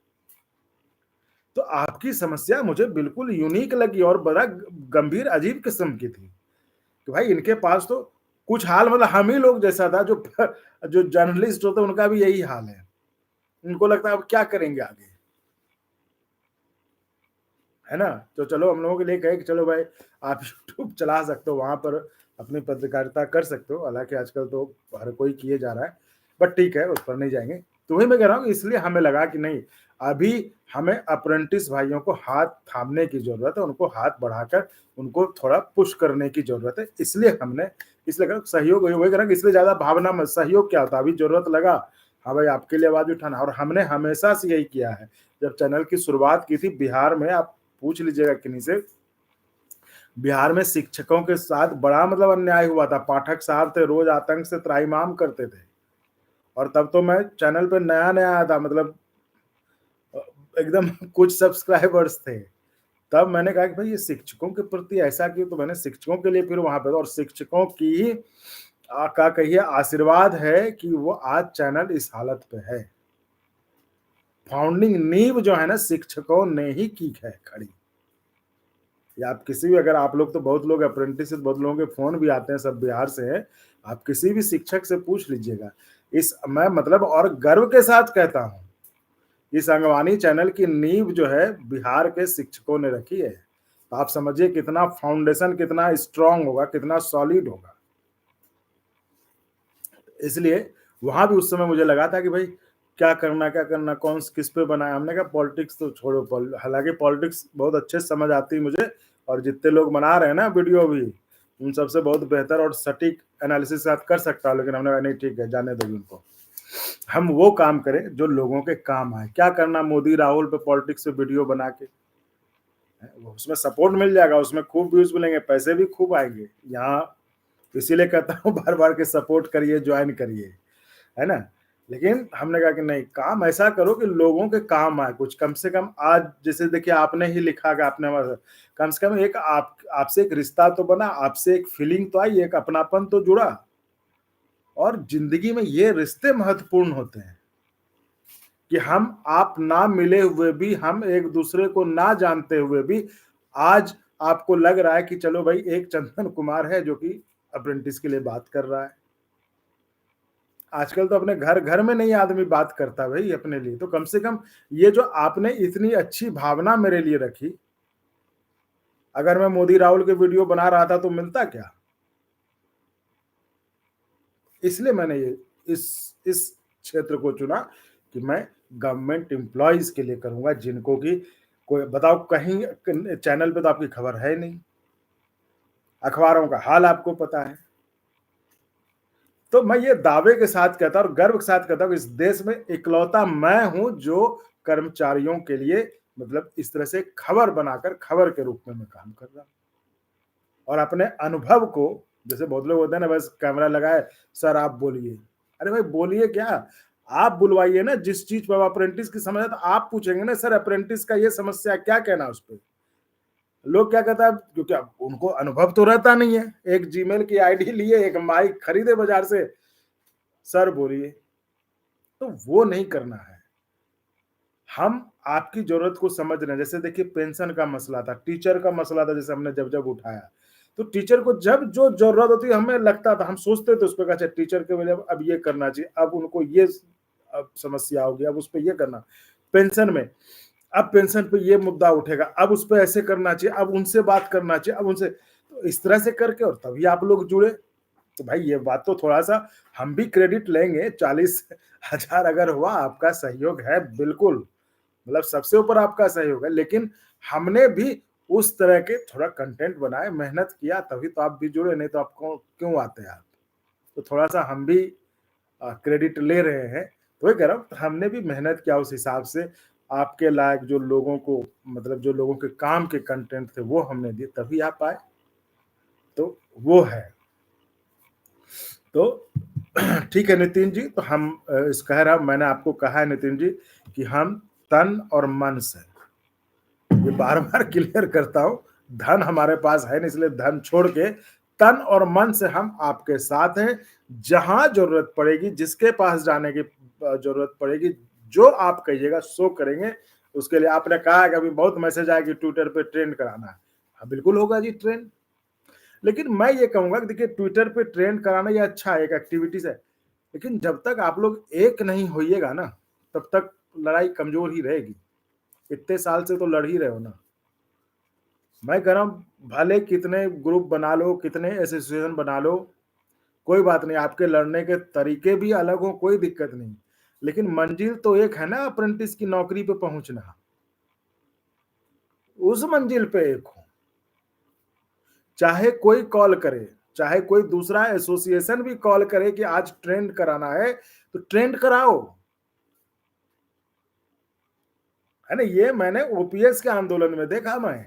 तो आपकी समस्या मुझे बिल्कुल यूनिक लगी और बड़ा गंभीर अजीब किस्म की थी कि भाई इनके पास तो कुछ हाल, मतलब हम ही लोग जैसा था, जो जो जर्नलिस्ट होते हैं उनका भी यही हाल है, उनको लगता है अब क्या करेंगे आगे, है ना। तो चलो हम लोगों के लिए कहे कि चलो भाई आप यूट्यूब चला सकते हो, वहां पर अपनी पत्रकारिता कर सकते हो, हालांकि आजकल तो हर कोई किए जा रहा है, बट ठीक है उस पर नहीं जाएंगे। तो वही मैं कह रहा हूँ, इसलिए हमें लगा कि नहीं, अभी हमें अप्रेंटिस भाइयों को हाथ थामने की जरूरत है, उनको हाथ बढ़ाकर उनको थोड़ा पुश करने की जरूरत है, इसलिए हमने इसलिए कह सहयोग वही कह रहा कि इसलिए ज़्यादा भावना मत, सहयोग क्या होता है? अभी ज़रूरत लगा, हाँ भाई आपके लिए आवाज़ उठाना, और हमने हमेशा से यही किया है। जब चैनल की शुरुआत की थी बिहार में, आप पूछ लीजिएगा किन्हीं से, बिहार में शिक्षकों के साथ बड़ा मतलब अन्याय हुआ था। पाठक साहब थे, रोज़ आतंक से त्राहिमाम करते थे, और तब तो मैं चैनल पे नया-नया आया था, मतलब अ, एकदम कुछ सब्सक्राइबर्स थे। तब मैंने कहा कि भाई ये शिक्षकों के प्रति ऐसा क्यों? तो मैंने शिक्षकों के लिए फिर वहाँ पे, और शिक्षकों की ही का कहिए आशीर्वाद है कि वो आज चैनल इस हालत पे है। फाउंडिंग नींव जो है ना शिक्षकों ने ही की है खड़ी। या आप किसी भी, अगर आप लोग तो बहुत लोग अप्रेंटिस, बहुत लोगों के फ़ोन भी आते हैं, सब बिहार से हैं। आप किसी भी शिक्षक से पूछ लीजिएगा। इस मैं मतलब और गर्व के साथ कहता हूँ, इस अंगवानी चैनल की नींव जो है बिहार के शिक्षकों ने रखी है। तो आप समझिए कितना फाउंडेशन कितना स्ट्रांग होगा, कितना सॉलिड होगा। इसलिए वहाँ भी उस समय मुझे लगा था कि भाई क्या करना, कौन किस पे बनाया? हमने कहा पॉलिटिक्स तो छोड़ो, हालाँकि पॉलिटिक्स बहुत अच्छे से समझ आती है मुझे, और जितने लोग बना रहे हैं ना वीडियो भी, उन सबसे बहुत बेहतर और सटीक एनालिसिस आप कर सकता हूँ, लेकिन हमने कहा नहीं ठीक है, जाने दो उनको। हम वो काम करें जो लोगों के काम आए। क्या करना मोदी राहुल पे पॉलिटिक्स पे वीडियो बना के? उसमें सपोर्ट मिल जाएगा, उसमें खूब व्यूज़ मिलेंगे, पैसे भी खूब आएँगे। यहाँ इसीलिए कहता हूँ बार-बार के सपोर्ट करिए, जॉइन करिए, है ना? लेकिन हमने कहा कि नहीं, काम ऐसा करो कि लोगों के काम आए कुछ, कम से कम आज जैसे देखिए आपने ही लिखा कि आपने हमारा, कम से कम एक आपसे एक रिश्ता तो बना, आपसे एक फीलिंग तो आई, एक अपनापन तो जुड़ा, और ज़िंदगी में ये रिश्ते महत्वपूर्ण होते हैं कि हम आप ना मिले हुए भी, हम एक-दूसरे को ना जानते हुए भी, आज आपको लग रहा है कि चलो भाई एक चंदन कुमार है जो कि अप्रेंटिस के लिए बात कर रहा है। आजकल तो अपने घर-घर में नहीं आदमी बात करता भई अपने लिए, तो कम से कम ये जो आपने इतनी अच्छी भावना मेरे लिए रखी, अगर मैं मोदी राहुल के वीडियो बना रहा था तो मिलता क्या? इसलिए मैंने ये इस क्षेत्र को चुना कि मैं गवर्नमेंट एम्प्लॉइज़ के लिए करूँगा, जिनको कि कोई बताओ कहीं चैनल पे तो आपकी खबर है नहीं, अखबारों का हाल आपको पता है। तो मैं ये दावे के साथ कहता हूँ और गर्व के साथ कहता हूँ कि इस देश में इकलौता मैं हूँ जो कर्मचारियों के लिए मतलब इस तरह से खबर बनाकर खबर के रूप में मैं काम कर रहा हूँ। और अपने अनुभव को, जैसे बहुत लोग होते हैं ना बस कैमरा लगाए, सर आप बोलिए। अरे भाई बोलिए क्या? आप बुलवाइए ना, जिस चीज़ पे अब अप्रेंटिस की समस्या है तो आप पूछेंगे ना, सर अप्रेंटिस का ये समस्या है, क्या कहना है उस पे? लोग क्या कहता है, क्योंकि अब उनको अनुभव तो रहता नहीं है। एक जीमेल की आईडी लिए, एक माइक खरीदे बाज़ार से, सर बोलिए। तो वो नहीं करना है। हम आपकी ज़रूरत को समझ रहे हैं। जैसे देखिए पेंशन का मसला था, टीचर का मसला था, जैसे हमने जब-जब उठाया, तो टीचर को जब जो ज़रूरत होती है हमें लगता था, हम सोचते थे उस पे, अच्छा टीचर के वजह अब ये करना चाहिए, अब उनको ये अब समस्या होगी, अब उस पे ये करना। पेंशन में, अब पेंशन पे ये मुद्दा उठेगा, अब उस पे ऐसे करना चाहिए, अब उनसे बात करना चाहिए, अब उनसे, तो इस तरह से करके और तभी आप लोग जुड़े। तो भाई ये बात तो थोड़ा-सा हम भी क्रेडिट लेंगे, 40,000 अगर हुआ, आपका सहयोग है बिल्कुल, मतलब सबसे ऊपर आपका सहयोग है, लेकिन हमने भी उस तरह के थोड़ा कंटेंट बनाए, मेहनत किया, तभी तो आप भी जुड़े, नहीं तो आपको क्यों आते आप? तो थोड़ा-सा हम भी क्रेडिट ले रहे हैं। तो वही कह रहा हूँ, हमने भी मेहनत किया उस हिसाब से, आपके लायक जो लोगों को मतलब जो लोगों के काम के कंटेंट थे, वो हमने दिए, तभी आप आए। तो वो है। तो ठीक है नितिन जी, तो हम इस कह रहा मैंने आपको कहा है नितिन जी कि हम तन और मन से, ये बार-बार क्लियर करता हूँ, धन हमारे पास है नहीं, इसलिए धन छोड़ के तन और मन से हम आपके साथ हैं। जहाँ ज़रूरत पड़ेगी, जिसके पास जाने की ज़रूरत पड़ेगी, जो आप कहिएगा सो करेंगे। उसके लिए आपने कहा है कि अभी बहुत मैसेज आया कि ट्विटर पे ट्रेंड कराना है। हाँ, बिल्कुल होगा जी ट्रेंड। लेकिन मैं ये कहूँगा कि देखिए ट्विटर पे ट्रेंड कराना ये अच्छा है, एक एक्टिविटीज़ है। लेकिन जब तक आप लोग एक नहीं होइएगा ना, तब तक लड़ाई कमज़ोर ही रहेगी। इतने साल से तो लड़ ही रहे हो ना। मैं कह रहा हूँ भले कितने ग्रुप बना लो, कितने एसोसिएशन बना लो, कोई बात नहीं, आपके लड़ने के तरीके भी अलग हों, कोई दिक्कत नहीं। लेकिन मंजिल तो एक है ना, अप्रेंटिस की नौकरी पे पहुँचना। उस मंजिल पे एक हो। चाहे कोई कॉल करे, चाहे कोई दूसरा एसोसिएशन भी कॉल करे कि आज ट्रेंड कराना है तो ट्रेंड कराओ, है ना। ये मैंने ओपीएस के आंदोलन में देखा। मैं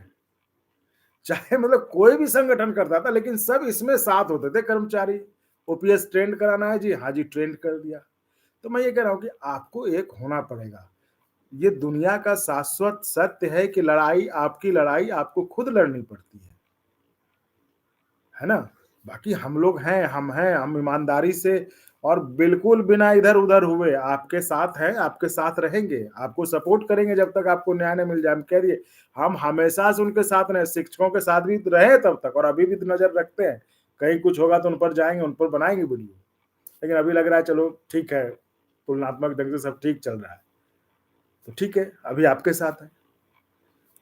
चाहे मतलब कोई भी संगठन करता था, लेकिन सब इसमें साथ होते थे कर्मचारी। ओपीएस ट्रेंड कराना है जी, हाँ जी ट्रेंड कर दिया। तो मैं ये कह रहा हूं कि आपको एक होना पड़ेगा। ये दुनिया का शाश्वत सत्य है कि लड़ाई आपको खुद लड़नी पड़ती है ना। बाकी हम लोग हैं, हम ईमानदारी से और बिल्कुल बिना इधर-उधर हुए आपके साथ हैं, आपके साथ रहेंगे, आपको सपोर्ट करेंगे जब तक आपको न्याय न मिल जाए। हम कह दिए, हम हमेशा से उनके साथ रहे, शिक्षकों के साथ भी रहे तब तक, और अभी भी नज़र रखते हैं। कहीं कुछ होगा तो उन पर जाएँगे, उन पर बनाएँगे वीडियो। लेकिन अभी लग रहा है चलो ठीक है, तुलनात्मक ढंग से सब ठीक चल रहा है। तो ठीक है, अभी आपके साथ हैं।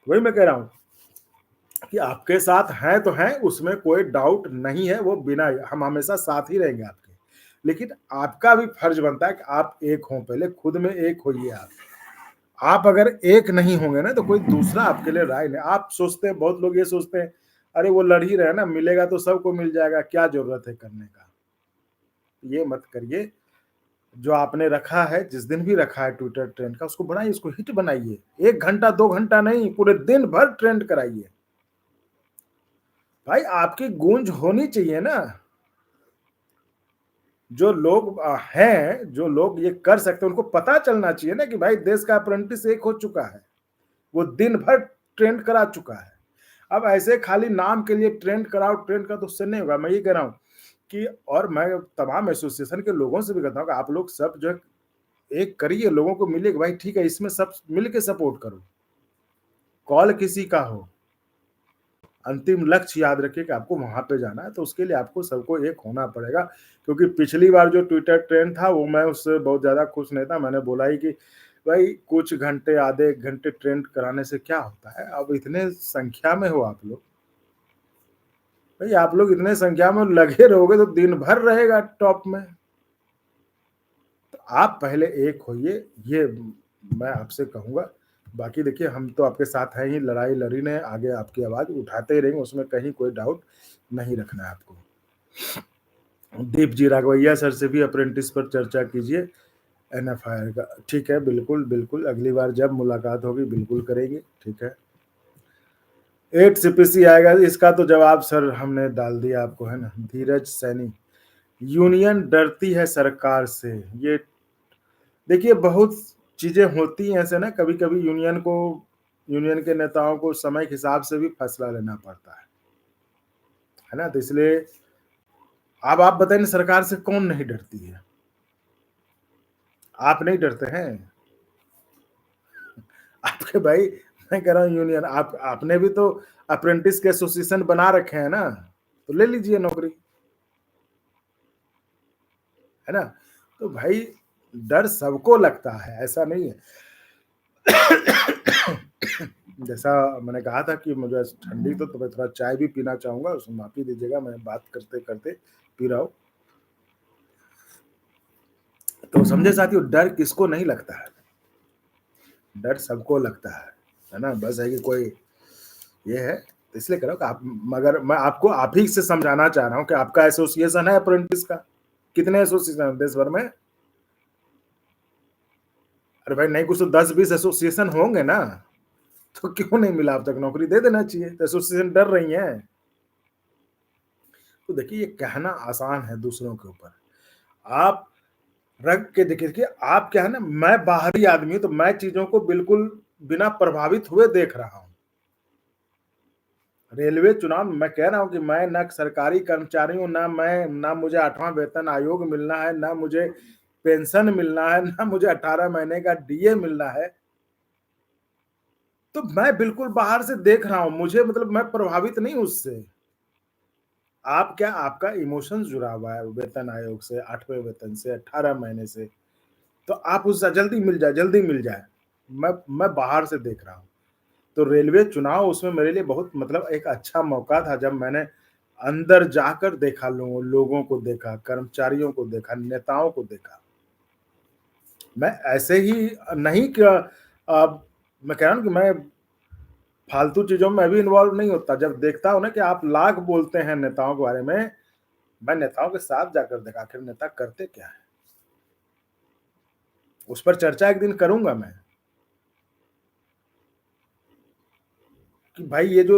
वही मैं कह रहा हूँ कि आपके साथ हैं तो हैं, उसमें कोई डाउट नहीं है, वो बिना हम हमेशा साथ ही रहेंगे आपके। लेकिन आपका भी फर्ज बनता है कि आप एक हों, पहले खुद में एक होइए आप। आप अगर एक नहीं होंगे ना तो कोई दूसरा आपके लिए राय नहीं। आप सोचते हैं, बहुत लोग ये सोचते हैं, अरे वो लड़ ही रहे हैं ना, मिलेगा तो सबको मिल जाएगा, क्या ज़रूरत है करने का? ये मत करिए। जो आपने रखा है, जिस दिन भी रखा है ट्विटर ट्रेंड का, उसको बढ़ाइए, उसको हिट बनाइए। 1 घंटा, 2 घंटा नहीं, पूरे दिन भर ट्रेंड कराइए। भाई आपकी गूंज होनी चाहिए ना। जो लोग हैं, जो लोग ये कर सकते हैं, उनको पता चलना चाहिए ना कि भाई देश का अप्रेंटिस एक हो चुका है। वो दिन भर ट्रेंड करा चुका है। अब ऐसे खाली नाम के लिए ट्रेंड कराओ, ट्रेंड का तो उससे नहीं होगा। मैं ये कह रहा हूँ कि, और मैं तमाम एसोसिएशन के लोगों से भी कहता हूँ कि आप लोग सब जो है एक करिए, लोगों को मिले कि भाई ठीक है, इसमें सब मिल के सपोर्ट करो। कॉल किसी का हो, अंतिम लक्ष्य याद रखिए कि आपको वहां पे जाना है, तो उसके लिए आपको सबको एक होना पड़ेगा। क्योंकि पिछली बार जो ट्विटर ट्रेंड था, वो मैं उससे बहुत ज्यादा खुश नहीं था। मैंने बोला ही कि भाई कुछ घंटे, आधे एक घंटे ट्रेंड कराने से क्या होता है। अब इतने संख्या में हो आप लोग, भाई आप लोग इतने संख्या में लगे रहोगे तो दिन भर रहेगा टॉप में। तो आप पहले एक होइए, ये मैं आपसे कहूंगा। बाकी देखिए, हम तो आपके साथ हैं ही, लड़ाई लड़ी ने आगे आपकी आवाज उठाते ही रहेंगे, उसमें कहीं कोई डाउट नहीं रखना है आपको। दीप जी राघवैया सर से भी अप्रेंटिस पर चर्चा कीजिए, एनएफआईआर का। ठीक है, बिल्कुल बिल्कुल, अगली बार जब मुलाकात होगी बिल्कुल करेंगे। ठीक है, 8 सीपीसी आएगा, इसका तो जवाब सर हमने डाल दिया आपको, है ना। धीरज सैनी, यूनियन डरती है सरकार से। ये देखिए, बहुत चीजें होती हैं ऐसे ना, कभी कभी यूनियन के नेताओं को समय के हिसाब से भी फैसला लेना पड़ता है ना। तो इसलिए अब आप बताइए ना, सरकार से कौन नहीं डरती है? आप नहीं डरते हैं? आपके भाई, मैं कह रहा हूँ यूनियन, आपने भी तो अप्रेंटिस के एसोसिएशन बना रखे हैं ना, तो ले लीजिए नौकरी, है ना। तो भाई डर सबको लगता है, ऐसा नहीं है। जैसा मैंने कहा था कि मुझे ठंडी, तो मैं थोड़ा चाय भी पीना चाहूंगा, उसमें माफी दीजिएगा, मैं बात करते करते पी रहा हूँ। तो समझे साथियों, डर किसको नहीं लगता है? डर सबको लगता है ना। बस है कि कोई ये है, तो इसलिए कह रहा हूँ कि आप, मगर मैं आपको आप ही से समझाना चाह रहा हूँ कि आपका एसोसिएशन है अप्रेंटिस का। कितने एसोसिएशन है देश भर में? अरे भाई नहीं, कुछ तो 10-20 एसोसिएशन होंगे ना। तो क्यों नहीं मिला अब तक? नौकरी दे देना चाहिए। तो एसोसिएशन डर रही है। तो देखिए, ये कहना आसान है दूसरों के ऊपर, आप रख के देखिए कि आप क्या है ना, मैं बाहरी आदमी हूं, तो मैं चीजों को बिल्कुल बिना प्रभावित हुए देख रहा हूं। रेलवे चुनाव, मैं कह रहा हूं कि मैं ना सरकारी कर्मचारी हूं, ना मुझे 8वां वेतन आयोग मिलना है, ना मुझे पेंशन मिलना है, ना मुझे 18 महीने का डीए मिलना है। तो मैं बिल्कुल बाहर से देख रहा हूं, मुझे मतलब मैं प्रभावित नहीं हूं उससे। आप क्या, आपका इमोशन जुड़ा हुआ है वेतन आयोग से, 8वें वेतन से, 18 महीने से। तो आप उससे जल्दी मिल जाए। मैं बाहर से देख रहा हूँ। तो रेलवे चुनाव, उसमें मेरे लिए बहुत मतलब एक अच्छा मौका था, जब मैंने अंदर जाकर देखा, लोगों को देखा, कर्मचारियों को देखा, नेताओं को देखा। मैं ऐसे ही नहीं कि मैं कह रहा हूँ कि मैं फालतू चीज़ों में भी इन्वॉल्व नहीं होता। जब देखता हूँ ना कि आप लाख बोलते हैं नेताओं के बारे में, मैं नेताओं के साथ जाकर देखा आखिर नेता करते क्या है, उस पर चर्चा एक दिन करूंगा मैं कि भाई ये जो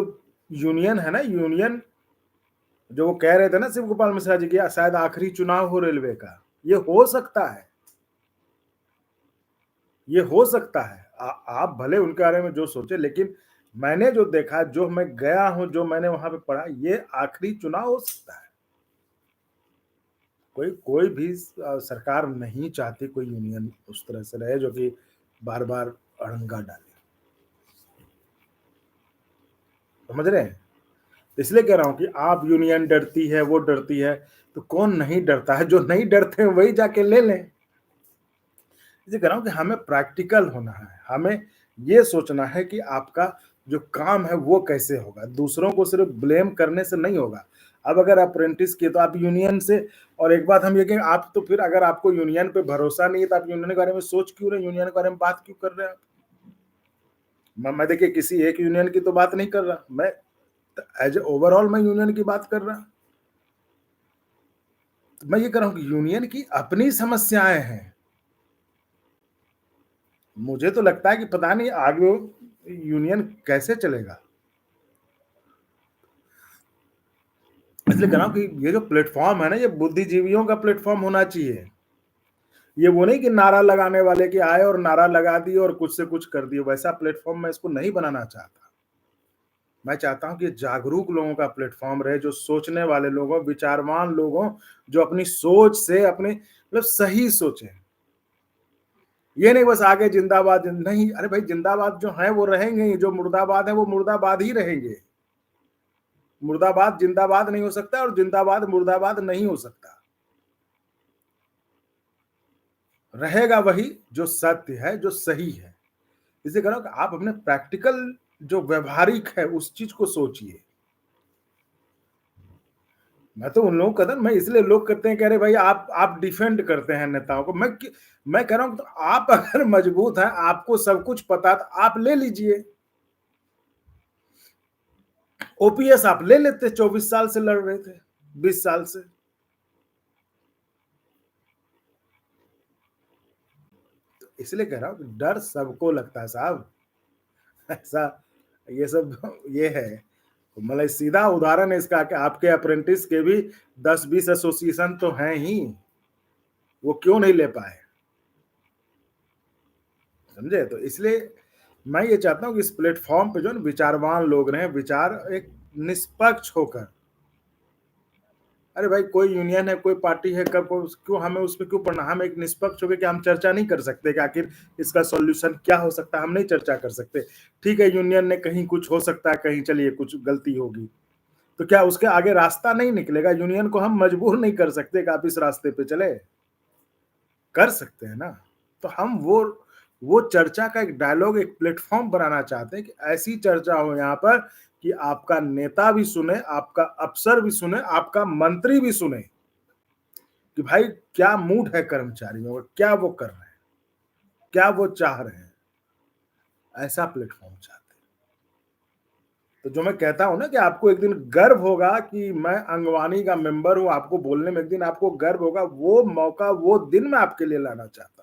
यूनियन है ना, यूनियन जो वो कह रहे थे ना शिव गोपाल मिश्रा जी की शायद आखिरी चुनाव हो रेलवे का, ये हो सकता है, ये हो सकता है। आप भले उनके बारे में जो सोचे, लेकिन मैंने जो देखा, जो मैं गया हूं, जो मैंने वहां पे पढ़ा, ये आखिरी चुनाव हो सकता है। कोई कोई भी सरकार नहीं चाहती कोई यूनियन उस तरह से रहे जो कि बार बार अड़ंगा डाले, समझ रहे हैं? इसलिए कह रहा हूं कि आप यूनियन डरती है, वो डरती है, तो कौन नहीं डरता है? जो नहीं डरते हैं वही जाके ले लें। इसलिए कह रहा हूं कि हमें प्रैक्टिकल होना है, हमें ये सोचना है कि आपका जो काम है वो कैसे होगा, दूसरों को सिर्फ ब्लेम करने से नहीं होगा। अब अगर अप्रेंटिस किए तो आप यूनियन से, और एक बात हम ये कहें, आप तो फिर अगर आपको यूनियन पे भरोसा नहीं है तो आप यूनियन के बारे में सोच क्यों रहे, यूनियन के बारे में बात क्यों कर रहे हैं आप? मैं देखिए किसी एक यूनियन की तो बात नहीं कर रहा, मैं एज ए ओवरऑल मैं यूनियन की बात कर रहा। तो मैं ये कह रहा हूं कि यूनियन की अपनी समस्याएं हैं। मुझे तो लगता है कि पता नहीं आगे यूनियन कैसे चलेगा। इसलिए कह रहा हूं कि ये जो प्लेटफॉर्म है ना, ये बुद्धिजीवियों का प्लेटफॉर्म होना चाहिए। ये वो नहीं कि नारा लगाने वाले के आए और नारा लगा दिए और कुछ से कुछ कर दिए, वैसा प्लेटफॉर्म मैं इसको नहीं बनाना चाहता। मैं चाहता हूं कि जागरूक लोगों का प्लेटफॉर्म रहे, जो सोचने वाले लोगों, विचारवान लोगों, जो अपनी सोच से अपने मतलब सही सोचें। ये नहीं बस आगे जिंदाबाद नहीं, अरे भाई जिंदाबाद जो है वो रहेंगे ही, जो मुर्दाबाद है वो मुर्दाबाद ही रहेंगे। मुर्दाबाद जिंदाबाद नहीं हो सकता और जिंदाबाद मुर्दाबाद नहीं हो सकता। रहेगा वही जो सत्य है, जो सही है। इसे करो कि आप अपने प्रैक्टिकल जो व्यवहारिक है उस चीज को सोचिए। मैं तो उन लोगों का मैं इसलिए लोग कहते हैं, कह रहे भाई आप डिफेंड करते हैं नेताओं को। मैं कह रहा हूं तो आप अगर मजबूत हैं, आपको सब कुछ पता, तो आप ले लीजिए। ओपीएस आप ले लेते, 24 साल से लड़ रहे थे, 20 साल से। तो इसलिए कह रहा हूं कि डर सबको लगता है साहब, ऐसा ये सब ये है। मतलब सीधा उदाहरण है इसका कि आपके अप्रेंटिस के भी 10-20 एसोसिएशन तो हैं ही, वो क्यों नहीं ले पाए, समझे? तो इसलिए मैं ये चाहता हूं कि इस प्लेटफॉर्म पे जो है विचारवान लोग रहें, विचार एक निष्पक्ष होकर। अरे भाई कोई यूनियन है, कोई पार्टी है, कब क्यों हमें उस पर क्यों पढ़ना? हम एक निष्पक्ष होकर कि हम चर्चा नहीं कर सकते कि आखिर इसका सॉल्यूशन क्या हो सकता है? हम नहीं चर्चा कर सकते। ठीक है, यूनियन ने कहीं कुछ हो सकता है, कहीं चलिए कुछ गलती होगी, तो क्या उसके आगे रास्ता नहीं निकलेगा? यूनियन को हम मजबूर नहीं कर सकते कि आप इस रास्ते पे चले, कर सकते हैं ना। तो हम वो चर्चा का एक डायलॉग, एक प्लेटफॉर्म बनाना चाहते हैं कि ऐसी चर्चा हो यहाँ पर कि आपका नेता भी सुने, आपका अफसर भी सुने, आपका मंत्री भी सुने कि भाई क्या मूड है कर्मचारियों का, क्या वो कर रहे हैं, क्या वो चाह रहे हैं। ऐसा प्लेटफॉर्म चाहते हैं। तो जो मैं कहता हूं ना कि आपको एक दिन गर्व होगा कि मैं अंगवानी का मेंबर हूं, आपको बोलने में एक दिन आपको गर्व होगा, वो मौका, वो दिन मैं आपके लिए लाना चाहता हूं।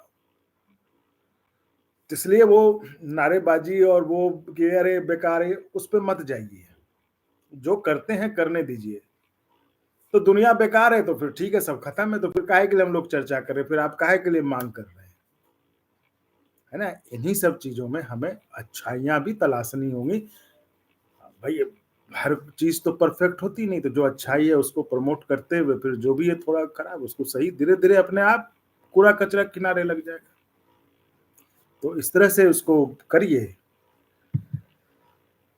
इसलिए वो नारेबाजी और वो कि अरे बेकार है, उस पर मत जाइए। जो करते हैं करने दीजिए। तो दुनिया बेकार है तो फिर ठीक है, सब खत्म है, तो फिर काहे के लिए हम लोग चर्चा करें, फिर आप काहे के लिए मांग कर रहे हैं, है ना? इन्हीं सब चीजों में हमें अच्छाइयां भी तलाशनी होंगी भाई। हर चीज तो परफेक्ट होती नहीं, तो जो अच्छाई है उसको प्रमोट करते हुए फिर जो भी है थोड़ा खराब उसको सही, धीरे धीरे अपने आप कूड़ा कचरा किनारे लग जाएगा। तो इस तरह से उसको करिए।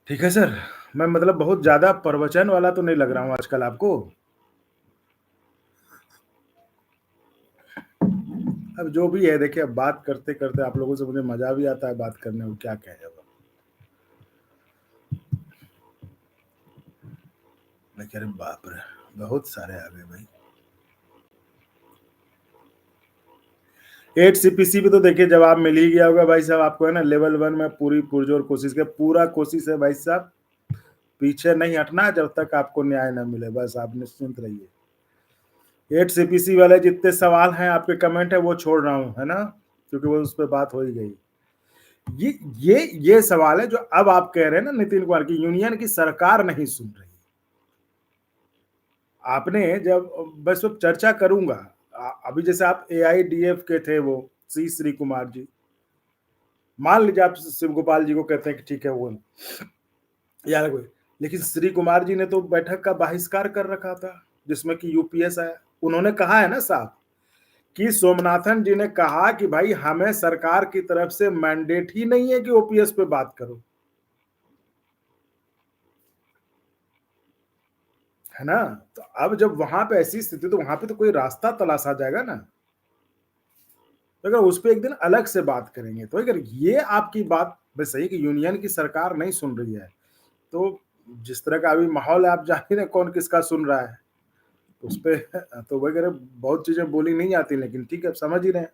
ठीक है सर, मैं मतलब बहुत ज्यादा प्रवचन वाला तो नहीं लग रहा हूँ आजकल आपको? अब जो भी है देखिए, अब बात करते करते आप लोगों से मुझे मजा भी आता है बात करने में, क्या कहे अब। मैं कह रहे बाप रे, बहुत सारे आ गए भाई। 8 CPC पे तो देखिए जवाब मिल ही गया होगा भाई साहब आपको, है ना? लेवल 1 में पूरी पुरजोर कोशिश के, पूरा कोशिश है भाई साहब, पीछे नहीं हटना जब तक आपको न्याय ना मिले, बस आप निश्चिंत रहिए। एट सीपीसी वाले जितने सवाल हैं, आपके कमेंट है, वो छोड़ रहा हूँ, है ना, क्योंकि वो उस पर बात हो ही गई। ये सवाल है जो अब आप कह रहे हैं ना नितिन कुमार की, यूनियन की सरकार नहीं सुन रही। आपने जब, बस वो चर्चा करूंगा, अभी जैसे आप एआईडीएफ के थे, वो श्री कुमार जी, मान लीजिए आप शिव गोपाल जी को कहते हैं कि ठीक है वो यार कोई, लेकिन श्री कुमार जी ने तो बैठक का बहिष्कार कर रखा था जिसमें कि यूपीएस आया। उन्होंने कहा है ना साहब कि सोमनाथन जी ने कहा कि भाई हमें सरकार की तरफ से मैंडेट ही नहीं है कि ओपीएस पे बात करो, है ना। तो अब जब वहां पे ऐसी स्थिति, तो वहां पे तो कोई रास्ता तलाशा जाएगा ना। तो अगर उस पर एक दिन अलग से बात करेंगे, तो अगर ये आपकी बात बस सही कि यूनियन की सरकार नहीं सुन रही है, तो जिस तरह का अभी माहौल है, आप जान ही रहे कौन किसका सुन रहा है, उस पे तो वगैरह बहुत चीजें बोली नहीं जाती, लेकिन ठीक है, समझ ही रहे हैं।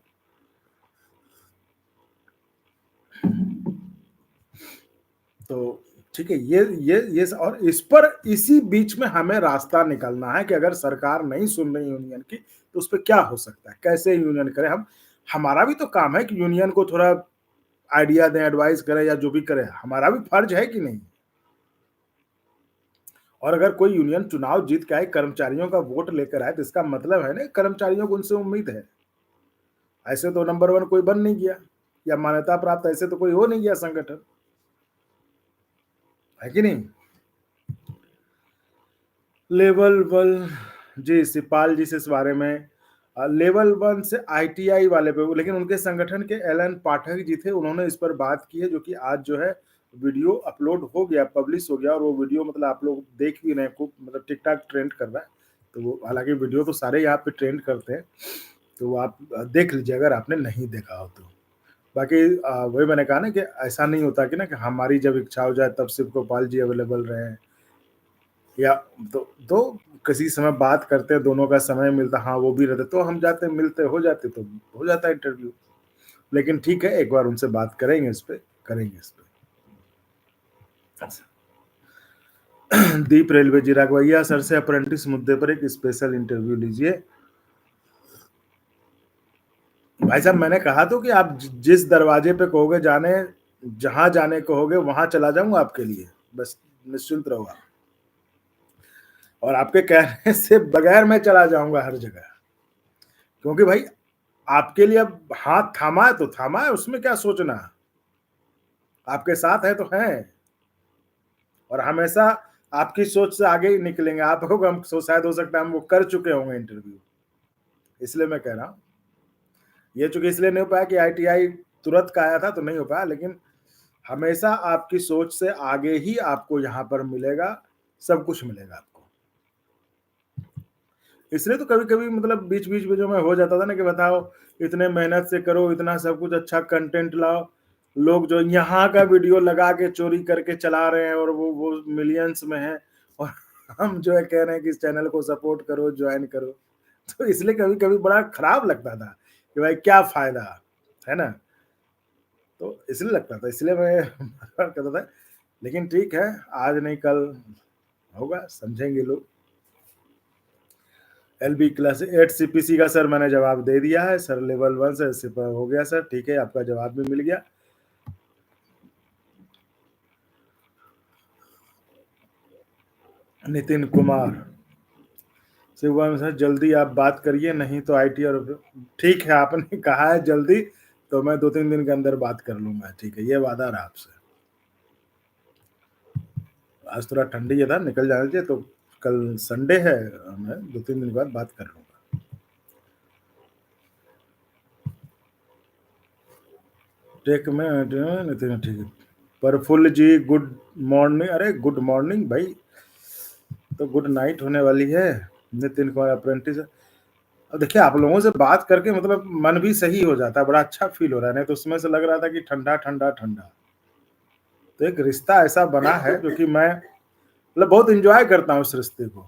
तो ठीक है, ये और इस पर इसी बीच में हमें रास्ता निकालना है कि अगर सरकार नहीं सुन रही यूनियन की, तो उस पर क्या हो सकता है, कैसे यूनियन करें हम। हमारा भी तो काम है कि यूनियन को थोड़ा आइडिया दें, एडवाइस करें, या जो भी करें, हमारा भी फर्ज है कि नहीं। और अगर कोई यूनियन चुनाव जीत के आए, कर्मचारियों का वोट लेकर आए, तो इसका मतलब है ना कर्मचारियों को उनसे उम्मीद है। ऐसे तो नंबर वन कोई बन नहीं गया, या मान्यता प्राप्त ऐसे तो कोई हो नहीं गया संगठन, है कि नहीं। लेवल वन, जी शिवपाल जी से इस बारे में, लेवल वन से आईटीआई वाले पे, लेकिन उनके संगठन के एलन पाठक जी थे, उन्होंने इस पर बात की है, जो कि आज जो है वीडियो अपलोड हो गया, पब्लिश हो गया, और वो वीडियो मतलब आप लोग देख भी रहे हैं, खूब मतलब टिकटॉक ट्रेंड कर रहा है। तो वो, हालांकि वीडियो तो सारे यहाँ पे ट्रेंड करते हैं, तो वो आप देख लीजिए अगर आपने नहीं देखा हो तो। बाकी वही मैंने कहा ना कि ऐसा नहीं होता कि ना कि हमारी जब इच्छा हो जाए तब शिव गोपाल जी अवेलेबल रहे, या तो किसी समय बात करते, दोनों का समय मिलता, हाँ वो भी रहते, तो हम जाते, मिलते, हो जाते, तो हो जाता है इंटरव्यू। लेकिन ठीक है, एक बार उनसे बात करेंगे, इस पे करेंगे, इस पे। दीप रेलवे जी, राघवैया सर से अप्रेंटिस मुद्दे पर एक स्पेशल इंटरव्यू लीजिए। भाई साहब, मैंने कहा तो कि आप जिस दरवाजे पे कहोगे जाने, जहां जाने कहोगे वहां चला जाऊंगा आपके लिए, बस निश्चिंत रहो आप। और आपके कहने से बगैर मैं चला जाऊंगा हर जगह, क्योंकि भाई आपके लिए अब हाथ थामा है तो थामा है, उसमें क्या सोचना, आपके साथ है तो है, और हमेशा आपकी सोच से आगे ही निकलेंगे। आप हो, हम शायद हो सकता है हम वो कर चुके होंगे इंटरव्यू, इसलिए मैं कह रहा हूँ। ये चूंकि इसलिए नहीं हो पाया कि आईटीआई तुरंत का आया था तो नहीं हो पाया, लेकिन हमेशा आपकी सोच से आगे ही आपको यहाँ पर मिलेगा, सब कुछ मिलेगा आपको। इसलिए तो कभी कभी मतलब बीच बीच में जो मैं हो जाता था ना कि बताओ, इतने मेहनत से करो, इतना सब कुछ अच्छा कंटेंट लाओ, लोग जो यहाँ का वीडियो लगा के चोरी करके चला रहे हैं, और वो मिलियंस में है, और हम जो है कह रहे हैं कि इस चैनल को सपोर्ट करो, ज्वाइन करो। तो इसलिए कभी कभी बड़ा खराब लगता था कि भाई क्या फायदा, है ना। तो इसलिए लगता था, इसलिए मैं कहता था। लेकिन ठीक है, आज नहीं कल होगा, समझेंगे लोग। एलबी क्लास 8 सीपीसी का सर मैंने जवाब दे दिया है सर, लेवल 1 से सिपर हो गया सर, ठीक है, आपका जवाब भी मिल गया। नितिन कुमार, शिवम सर जल्दी आप बात करिए, नहीं तो आईटी और, ठीक है, आपने कहा है जल्दी, तो मैं 2-3 दिन के अंदर बात कर लूंगा, ठीक है, ये वादा रहा आपसे। आज थोड़ा ठंडी है था, निकल जाना चाहिए, तो कल संडे है, मैं 2-3 दिन के बाद बात कर लूंगा। टेक में नितिन, ठीक है। प्रफुल्ल जी गुड मॉर्निंग, अरे गुड मॉर्निंग भाई, तो गुड नाइट होने वाली है। नितिन कुमार अप्रेंटिस, अब देखिए आप लोगों से बात करके मतलब मन भी सही हो जाता है, बड़ा अच्छा फील हो रहा है, नहीं तो उसमें से लग रहा था कि ठंडा ठंडा ठंडा। तो एक रिश्ता ऐसा बना है जो कि मैं मतलब बहुत इंजॉय करता हूँ इस रिश्ते को।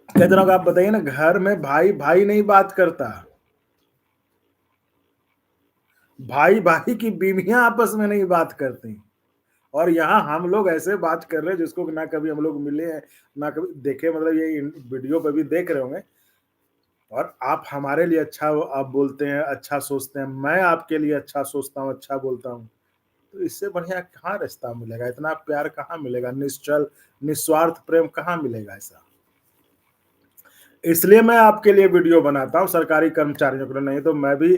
कहते रहो, आप बताइए ना, घर में भाई भाई नहीं बात करता, भाई भाई की बीवियां आपस में नहीं बात करती, और यहाँ हम लोग ऐसे बात कर रहे हैं जिसको ना कभी हम लोग मिले हैं, ना कभी देखे, मतलब ये वीडियो पे भी देख रहे होंगे, और आप हमारे लिए अच्छा आप बोलते हैं, अच्छा सोचते हैं, मैं आपके लिए अच्छा सोचता हूँ, अच्छा बोलता हूँ। तो इससे बढ़िया कहाँ रिश्ता मिलेगा, इतना प्यार कहाँ मिलेगा, निश्चल निस्वार्थ प्रेम कहाँ मिलेगा ऐसा। इसलिए मैं आपके लिए वीडियो बनाता हूँ सरकारी कर्मचारियों के लिए, नहीं तो मैं भी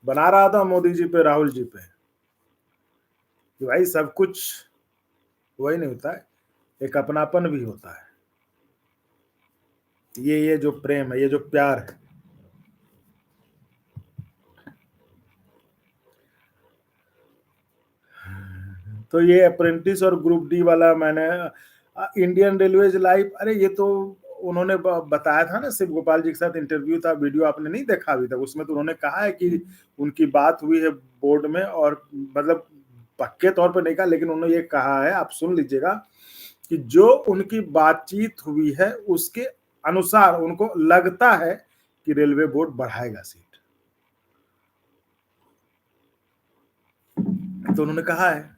बना रहा था मोदी जी पे, राहुल जी पे, कि भाई सब कुछ वही नहीं होता है, एक अपनापन भी होता है। ये जो प्रेम है, ये जो प्यार है, तो ये अप्रेंटिस और ग्रुप डी वाला मैंने इंडियन रेलवेज लाइव, अरे ये तो उन्होंने बताया था ना, शिव गोपाल जी के साथ इंटरव्यू था, वीडियो आपने नहीं देखा अभी तक, उसमें तो उन्होंने कहा है कि उनकी बात हुई है बोर्ड में, और मतलब पक्के तौर पर नहीं कहा, लेकिन उन्होंने ये कहा है, आप सुन लीजिएगा, कि जो उनकी बातचीत हुई है उसके अनुसार उनको लगता है कि रेलवे बोर्ड बढ़ाएगा सीट, तो उन्होंने कहा है।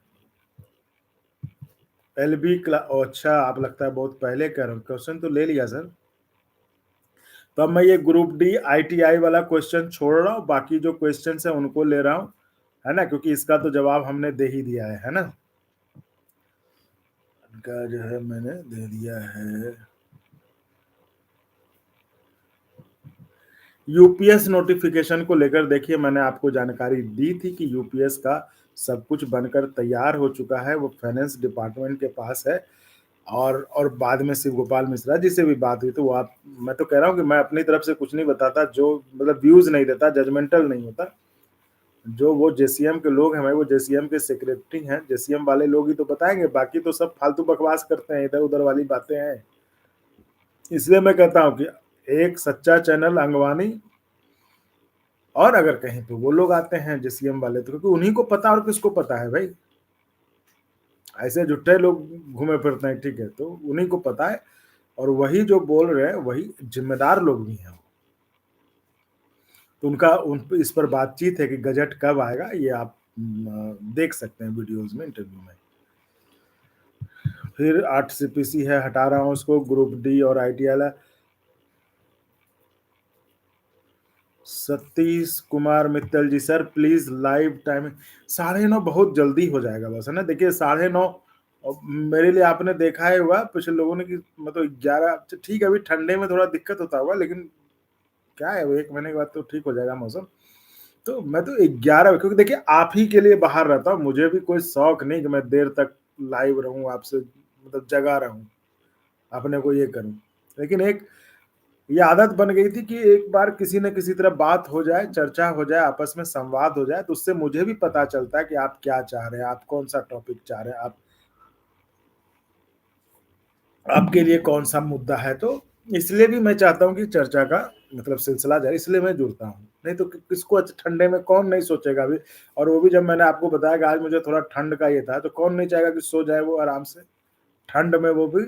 एलबी अच्छा, आप लगता है बहुत पहले कह रहे हो, क्वेश्चन तो ले लिया सर। तो अब मैं ये ग्रुप डी आईटीआई वाला क्वेश्चन छोड़ रहा हूँ, बाकी जो क्वेश्चन है उनको ले रहा हूँ, है ना, क्योंकि इसका तो जवाब हमने दे ही दिया है ना, इनका जो है मैंने दे दिया है। यूपीएस नोटिफिकेशन को लेकर देखिए, मैंने आपको जानकारी दी थी कि यूपीएस का सब कुछ बनकर तैयार हो चुका है, वो फाइनेंस डिपार्टमेंट के पास है, और बाद में शिव गोपाल मिश्रा जी से भी बात हुई, तो वो आप, मैं तो कह रहा हूँ कि मैं अपनी तरफ से कुछ नहीं बताता, जो मतलब व्यूज नहीं देता, जजमेंटल नहीं होता, जो वो जेसीएम के लोग हैं, भाई वो जेसीएम के सेक्रेटरी हैं, जेसीएम वाले लोग ही तो बताएंगे, बाकी तो सब फालतू बकवास करते हैं, इधर उधर वाली बातें हैं। इसलिए मैं कहता हूँ कि एक सच्चा चैनल अंगवानी, और अगर कहीं पे वो लोग आते हैं जेसीएम वाले, तो क्योंकि उन्हीं को पता, और किसको पता है भाई, ऐसे जुट्टे लोग घूमे फिरते हैं, ठीक है, तो उन्हीं को पता है, और वही जो बोल रहे हैं वही जिम्मेदार लोग भी हैं, तो उनका इस पर बातचीत है कि गजट कब आएगा, ये आप देख सकते हैं वीडियोस में, इंटरव्यू में। फिर 8 सीपीसी है, हटा रहा हूँ उसको, ग्रुप डी और ITI. Satish Kumar Mittal ji, sir please live time 9:30 बहुत जल्दी हो जाएगा बस, है ना, देखिए 9:30, और मेरे लिए आपने देखा ही होगा पिछले लोगों ने कि मतलब 11, ठीक है, अभी ठंडे में थोड़ा दिक्कत होता होगा, लेकिन क्या है, वो 1 महीने के बाद तो ठीक हो जाएगा मौसम। तो मैं तो 11, क्योंकि देखिए आप ही के लिए बाहर रहता हूँ, मुझे भी कोई शौक नहीं कि मैं देर तक लाइव रहूं, आपसे मतलब जगा रहूं, अपने को ये करूं, लेकिन एक ये आदत बन गई थी कि एक बार किसी न किसी तरह बात हो जाए, चर्चा हो जाए, आपस में संवाद हो जाए, तो उससे मुझे भी पता चलता है कि आप क्या चाह रहे हैं, आप कौन सा टॉपिक चाह रहे हैं, आप आपके लिए कौन सा मुद्दा है, तो इसलिए भी मैं चाहता हूँ कि चर्चा का मतलब सिलसिला जाए, इसलिए मैं जुड़ता हूँ, नहीं तो किसको ठंडे में कौन नहीं सोचेगा अभी, और वो भी जब मैंने आपको बताया कि आज मुझे थोड़ा ठंड का ये था, तो कौन नहीं चाहेगा कि सो जाए वो आराम से ठंड में, वो भी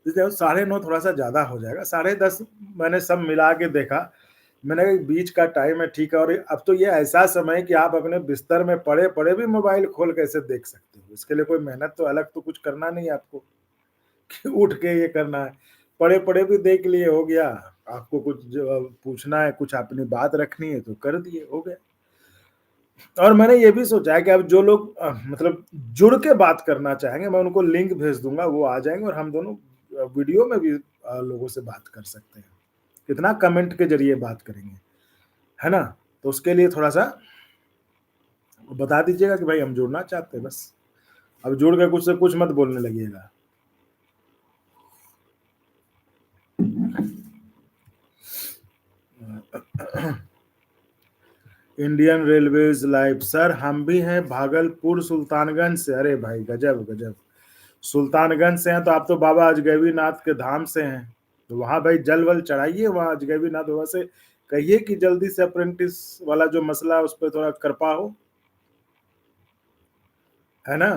9:30 थोड़ा सा ज्यादा हो जाएगा, 10:30 मैंने सब मिला के देखा, मैंने कहा बीच का टाइम है, ठीक है, और अब तो ये ऐसा समय है कि आप अपने बिस्तर में पड़े पड़े भी मोबाइल खोल कैसे देख सकते हो, इसके लिए कोई मेहनत तो अलग तो कुछ करना नहीं है आपको कि उठ के ये करना है, पड़े पड़े भी देख लिए, हो गया, आपको कुछ पूछना है, कुछ अपनी बात रखनी है तो कर दिए, हो गया। और मैंने ये भी सोचा है कि अब जो लोग मतलब जुड़ के बात करना चाहेंगे, मैं उनको लिंक भेज दूंगा, वो आ जाएंगे, और हम दोनों वीडियो में भी लोगों से बात कर सकते हैं, कितना कमेंट के जरिए बात करेंगे, है ना, तो उसके लिए थोड़ा सा बता दीजिएगा कि भाई हम जुड़ना चाहते हैं, बस अब जुड़ के कुछ से कुछ मत बोलने लगिएगा। इंडियन रेलवेज लाइव, सर हम भी हैं भागलपुर सुल्तानगंज से, अरे भाई गजब गजब, सुल्तानगंज से हैं तो आप तो बाबा अजगैबी नाथ के धाम से हैं, तो वहां भाई जल वल चढ़ाइए, वहां अजगैबी नाथ बाबा से कहिए कि जल्दी से अप्रेंटिस वाला जो मसला है उस पर थोड़ा कृपा हो, है ना,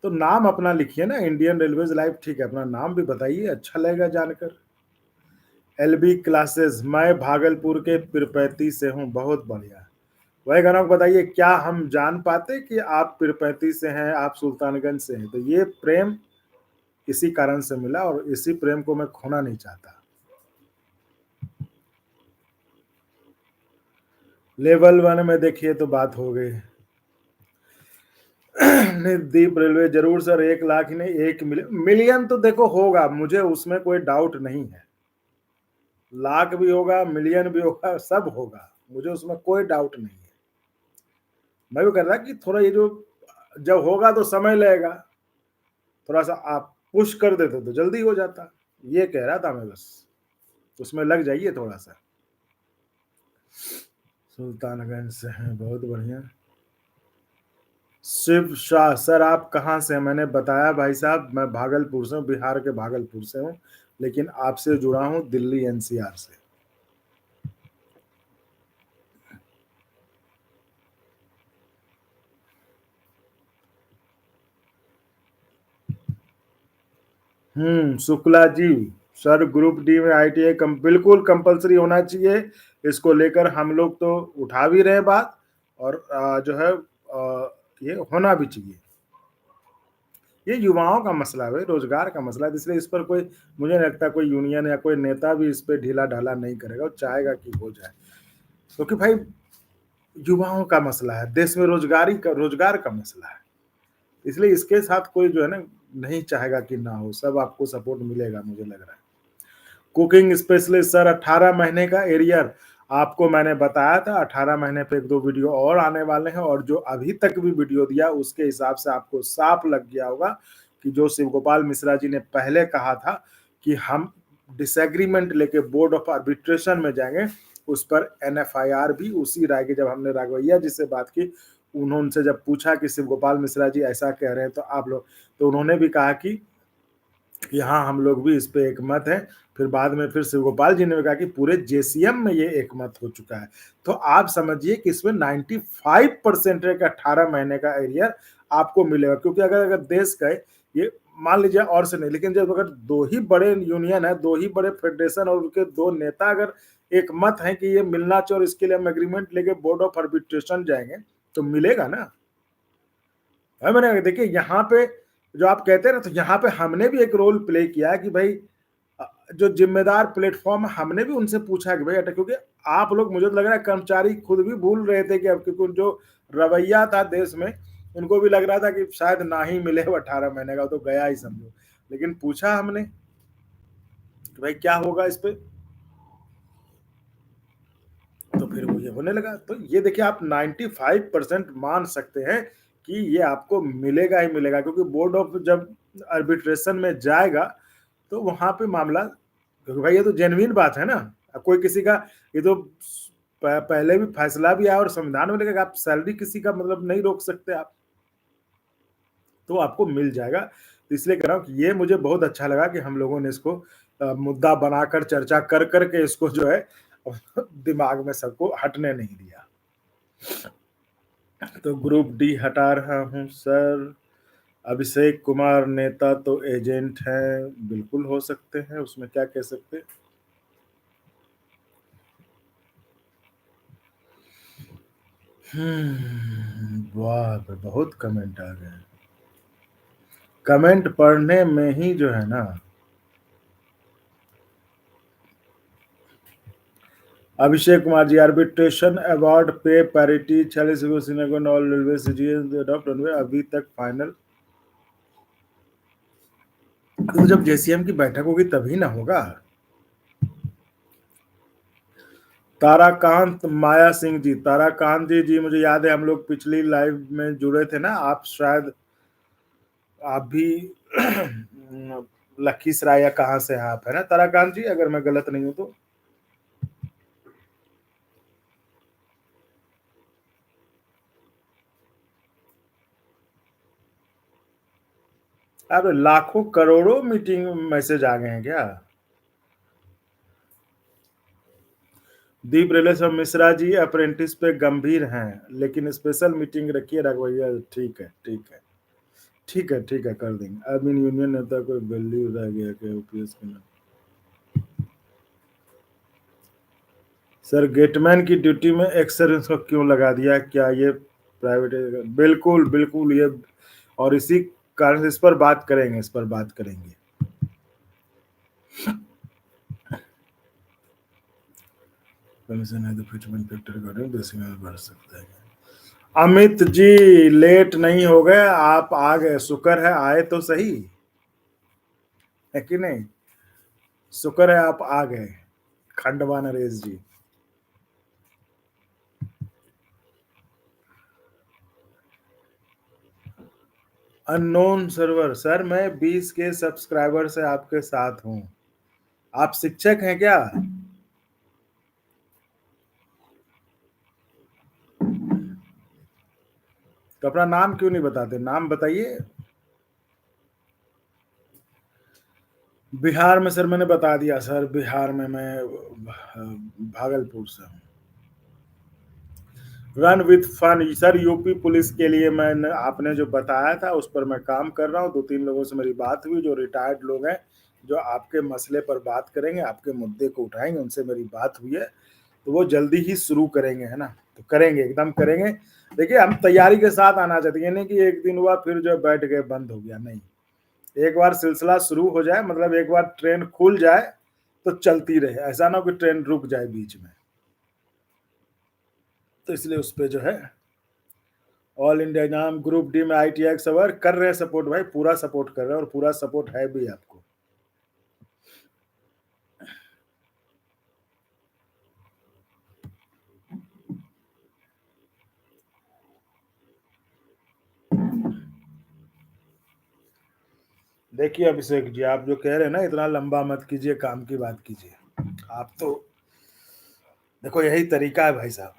तो नाम अपना लिखिए ना, इंडियन रेलवेज लाइव, ठीक है, अपना नाम भी बताइए, अच्छा लगेगा जानकर। एलबी क्लासेस, मैं भागलपुर के पीरपैंती से हूँ, बहुत बढ़िया, वही कह रहा हूँ, बताइए क्या हम जान पाते कि आप पीरपैंती से हैं, आप सुल्तानगंज से हैं? तो ये प्रेम इसी कारण से मिला और इसी प्रेम को मैं खोना नहीं चाहता। लेवल 1 में देखिए तो बात हो गई। दीप रेलवे जरूर सर, 1 लाख ही नहीं, 1 मिलियन तो देखो होगा, मुझे उसमें कोई डाउट नहीं है। लाख भी होगा, मिलियन भी होगा, सब होगा, मुझे उसमें कोई डाउट नहीं है। मैं भी कह रहा कि थोड़ा ये जो जब होगा तो समय लगेगा, थोड़ा सा आप पुश कर देते तो जल्दी हो जाता, ये कह रहा था मैं बस। उसमें लग जाइए थोड़ा सा। सुल्तानगंज से हैं, बहुत बढ़िया। शिव शाह सर, आप कहाँ से हैं? मैंने बताया भाई साहब, मैं भागलपुर से हूँ, बिहार के भागलपुर से हूँ, लेकिन आपसे जुड़ा हूँ दिल्ली एनसीआर से। Shukla ji sir, group D में आईटीआई बिल्कुल कंपलसरी होना चाहिए। इसको लेकर हम लोग तो उठा भी रहे बात, और जो है ये होना भी चाहिए। ये युवाओं का मसला है भाई, रोजगार का मसला है, इसलिए इस पर कोई, मुझे नहीं लगता कोई यूनियन या कोई नेता भी इस पर ढीला ढाला नहीं करेगा, वो चाहेगा कि हो जाए, क्योंकि भाई युवाओं का मसला है, देश में रोजगार का मसला है, इसलिए इसके साथ कोई जो है ना नहीं चाहेगा कि ना हो, सब आपको सपोर्ट मिलेगा मुझे लग रहा है। कुकिंग स्पेशलिस्ट सर, 18 महीने का एरियर, आपको मैंने बताया था 18 महीने पे 1-2 वीडियो और आने वाले हैं, और जो अभी तक भी वीडियो दिया उसके हिसाब से आपको साफ लग गया होगा कि जो शिव गोपाल मिश्रा जी ने पहले कहा था कि हम डिसएग्रीमेंट लेके बोर्ड ऑफ आर्बिट्रेशन में जाएंगे, उस पर एनएफआईआर भी उसी राय के, जब हमने राघवैया जी से बात की, उन्होंने जब पूछा कि शिव गोपाल मिश्रा जी ऐसा कह रहे हैं तो आप लोग, तो उन्होंने भी कहा कि हाँ हम लोग भी इस पे एक मत है। फिर बाद में फिर शिव गोपाल जी ने कहा कि पूरे जेसीएम में ये एक मत हो चुका है। तो आप समझिए कि इसमें 95% का 18 महीने का एरियर आपको मिलेगा, क्योंकि अगर अगर देश का ये मान लीजिए और से नहीं, लेकिन जब अगर दो ही बड़े यूनियन है, दो ही बड़े फेडरेशन और उनके दो नेता अगर एक मत है कि ये मिलना चाहिए और इसके लिए हम एग्रीमेंट लेके बोर्ड ऑफ आर्बिट्रेशन जाएंगे, तो मिलेगा ना। मैंने देखिए यहाँ पे जो आप कहते हैं ना, तो यहाँ पे हमने भी एक रोल प्ले किया है कि भाई जो जिम्मेदार प्लेटफॉर्म, हमने भी उनसे पूछा कि भाई अटक, क्योंकि आप लोग, मुझे तो लग रहा है कर्मचारी खुद भी भूल रहे थे कि अब, क्योंकि जो रवैया था देश में, उनको भी लग रहा था कि शायद ना ही मिले वो 18 महीने का, तो गया ही समझो। लेकिन पूछा हमने कि भाई क्या होगा इस पे, तो फिर वो ये होने लगा। तो ये देखिए आप 95% मान सकते हैं कि ये आपको मिलेगा ही मिलेगा, क्योंकि बोर्ड ऑफ जब आर्बिट्रेशन में जाएगा तो वहां पे मामला, क्योंकि भाई ये तो जेन्युइन बात है ना, कोई किसी का, ये तो पहले भी फैसला भी आया और संविधान में लिखा, आप सैलरी किसी का मतलब नहीं रोक सकते आप, तो आपको मिल जाएगा। तो इसलिए कह रहा हूँ कि ये मुझे बहुत अच्छा लगा कि हम लोगों ने इसको मुद्दा बनाकर चर्चा कर करके इसको जो है दिमाग में सबको हटने नहीं दिया। तो ग्रुप डी हटा रहा हूँ सर। अभिषेक कुमार नेता तो एजेंट हैं, बिल्कुल हो सकते हैं, उसमें क्या कह सकते। वाह, बहुत कमेंट आ गए। कमेंट पढ़ने में ही जो है ना, अभिषेक कुमार जी, आर्बिट्रेशन अवार्ड पे पैरिटी 46 ऑल रेलवे सीजीएस अभी तक फाइनल, तो जब जेसीएम की बैठक होगी तभी ना होगा। ताराकांत माया सिंह जी, ताराकांत जी जी मुझे याद है हम लोग पिछली लाइव में जुड़े थे ना, आप शायद आप भी लखीसराय या कहाँ से हैं आप, है ना ताराकांत जी, अगर मैं गलत नहीं हूं तो। अब लाखों करोड़ों मीटिंग मैसेज आ गए हैं क्या? दीप रेले सब, मिश्रा जी अप्रेंटिस पे गंभीर हैं, लेकिन स्पेशल मीटिंग रखिए राघवैया। ठीक है ठीक है ठीक है ठीक है, कर देंगे। एडमिन यूनियन नेता कोई वैल्यू रह गया क्या ओपीएस के नाम? सर गेटमैन की ड्यूटी में एक्सर इसको क्यों लगा दिया? क्या ये प्राइवेट है? बिल्कुल, बिल्कुल ये और इसी कारण इस पर बात करेंगे, इस पर बात करेंगे। कमीशन है तो फिटमेंट फैक्टर रिकॉर्डिंग बेसिक में बढ़ सकता है। अमित जी लेट नहीं हो गए, आप आ गए, शुक्र है आए तो सही, है कि नहीं? शुक्र है आप आ गए, खंडवा नरेश जी। अननोन सर्वर सर, मैं 20 के सब्सक्राइबर से आपके साथ हूं। आप शिक्षक हैं क्या? तो अपना नाम क्यों नहीं बताते? नाम बताइए। बिहार में सर मैंने बता दिया सर, बिहार में मैं भागलपुर से हूँ। Run with fun sir, UP police के लिए मैंने आपने जो बताया था उस पर मैं काम कर रहा हूँ। 2-3 लोगों से मेरी बात हुई जो रिटायर्ड लोग हैं, जो आपके मसले पर बात करेंगे, आपके मुद्दे को उठाएंगे, उनसे मेरी बात हुई है, तो वो जल्दी ही शुरू करेंगे, है ना? तो करेंगे, एकदम करेंगे। देखिए हम तैयारी के साथ आना चाहते हैं, नहीं कि एक दिन हुआ फिर जो बैठ गए बंद हो गया, नहीं। एक बार सिलसिला शुरू हो जाए, मतलब एक बार ट्रेन खुल जाए तो चलती रहे, ऐसा ना हो कि ट्रेन रुक जाए बीच में। तो इसलिए उस पे जो है all India exam group D में ITI सवर कर रहे हैं सपोर्ट भाई, पूरा सपोर्ट कर रहे हैं और पूरा सपोर्ट है भी आपको। देखिए अभिषेक जी, आप जो कह रहे हैं ना, इतना लंबा मत कीजिए, काम की बात कीजिए। आप तो देखो यही तरीका है भाई साहब,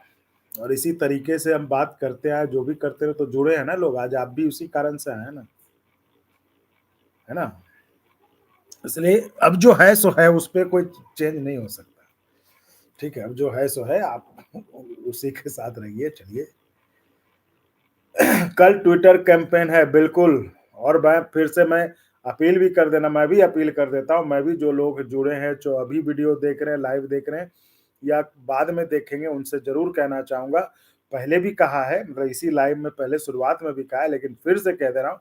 और इसी तरीके से हम बात करते हैं, जो भी करते हैं तो जुड़े हैं ना लोग, आज आप भी उसी कारण से आए हैं ना, है ना? इसलिए अब जो है सो है, उस पर कोई चेंज नहीं हो सकता। ठीक है, अब जो है सो है, आप उसी के साथ रहिए, चलिए। कल ट्विटर कैंपेन है, बिल्कुल। और मैं फिर से मैं अपील भी कर देना, मैं भी अपील कर देता हूँ, मैं भी जो लोग जुड़े हैं, जो अभी वीडियो देख रहे हैं, लाइव देख रहे हैं या बाद में देखेंगे, उनसे जरूर कहना चाहूंगा। पहले भी कहा है, मतलब इसी लाइव में पहले शुरुआत में भी कहा है, लेकिन फिर से कह दे रहा हूँ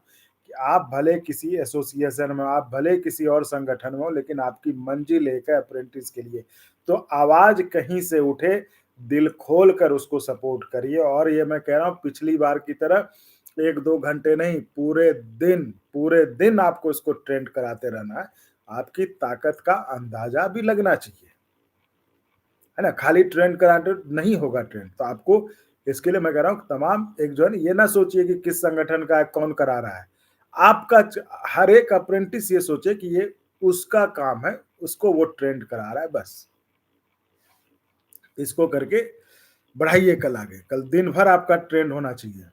कि आप भले किसी एसोसिएशन में, आप भले किसी और संगठन में हो, लेकिन आपकी मंजिल एक है अप्रेंटिस के लिए। तो आवाज कहीं से उठे, दिल खोल कर उसको सपोर्ट करिए। और ये मैं कह रहा हूँ पिछली बार की तरह 1-2 घंटे नहीं, पूरे दिन आपको इसको ट्रेंड कराते रहना है। आपकी ताकत का अंदाजा भी लगना चाहिए, है ना? खाली ट्रेंड कराते नहीं होगा ट्रेंड। तो आपको इसके लिए मैं कह रहा हूँ तमाम एक जो है ना, ये ना सोचिए कि किस संगठन का है, कौन करा रहा है। आपका हर एक अप्रेंटिस ये सोचे कि ये उसका काम है, उसको वो ट्रेंड करा रहा है, बस। इसको करके बढ़ाइए, कल आगे, कल दिन भर आपका ट्रेंड होना चाहिए।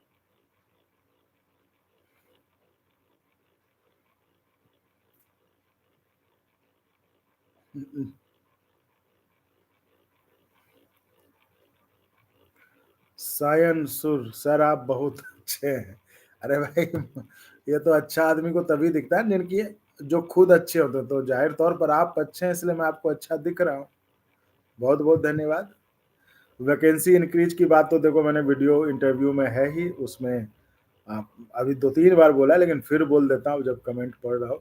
सायन सुर सर, आप बहुत अच्छे हैं। अरे भाई, ये तो अच्छा आदमी को तभी दिखता है जिनकी जो खुद अच्छे होते हैं। तो जाहिर तौर पर आप अच्छे हैं, इसलिए मैं आपको अच्छा दिख रहा हूँ। बहुत बहुत धन्यवाद। वैकेंसी इंक्रीज की बात तो देखो मैंने वीडियो इंटरव्यू में है ही, उसमें आप अभी 2-3 बार बोला है, लेकिन फिर बोल देता हूँ जब कमेंट पढ़ रहा हूँ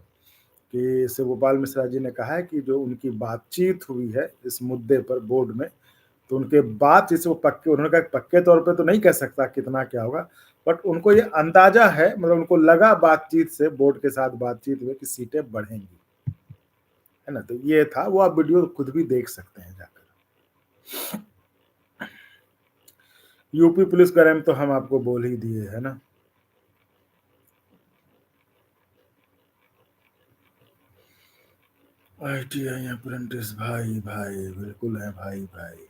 कि शिवगोपाल मिश्रा जी ने कहा है कि जो उनकी बातचीत हुई है इस मुद्दे पर बोर्ड में, तो उनके बाद जिसे वो पक्के, उन्होंने कहा पक्के तौर पे तो नहीं कह सकता कितना क्या होगा, बट उनको ये अंदाजा है, मतलब उनको लगा बातचीत से, बोर्ड के साथ बातचीत में, कि सीटें बढ़ेंगी, है ना? तो ये था, वो आप वीडियो खुद भी देख सकते हैं जाकर। यूपी पुलिस का रैंक तो हम आपको बोल ही दिए, है ना? ITI अप्रेंटिस भाई भाई बिल्कुल है भाई भाई।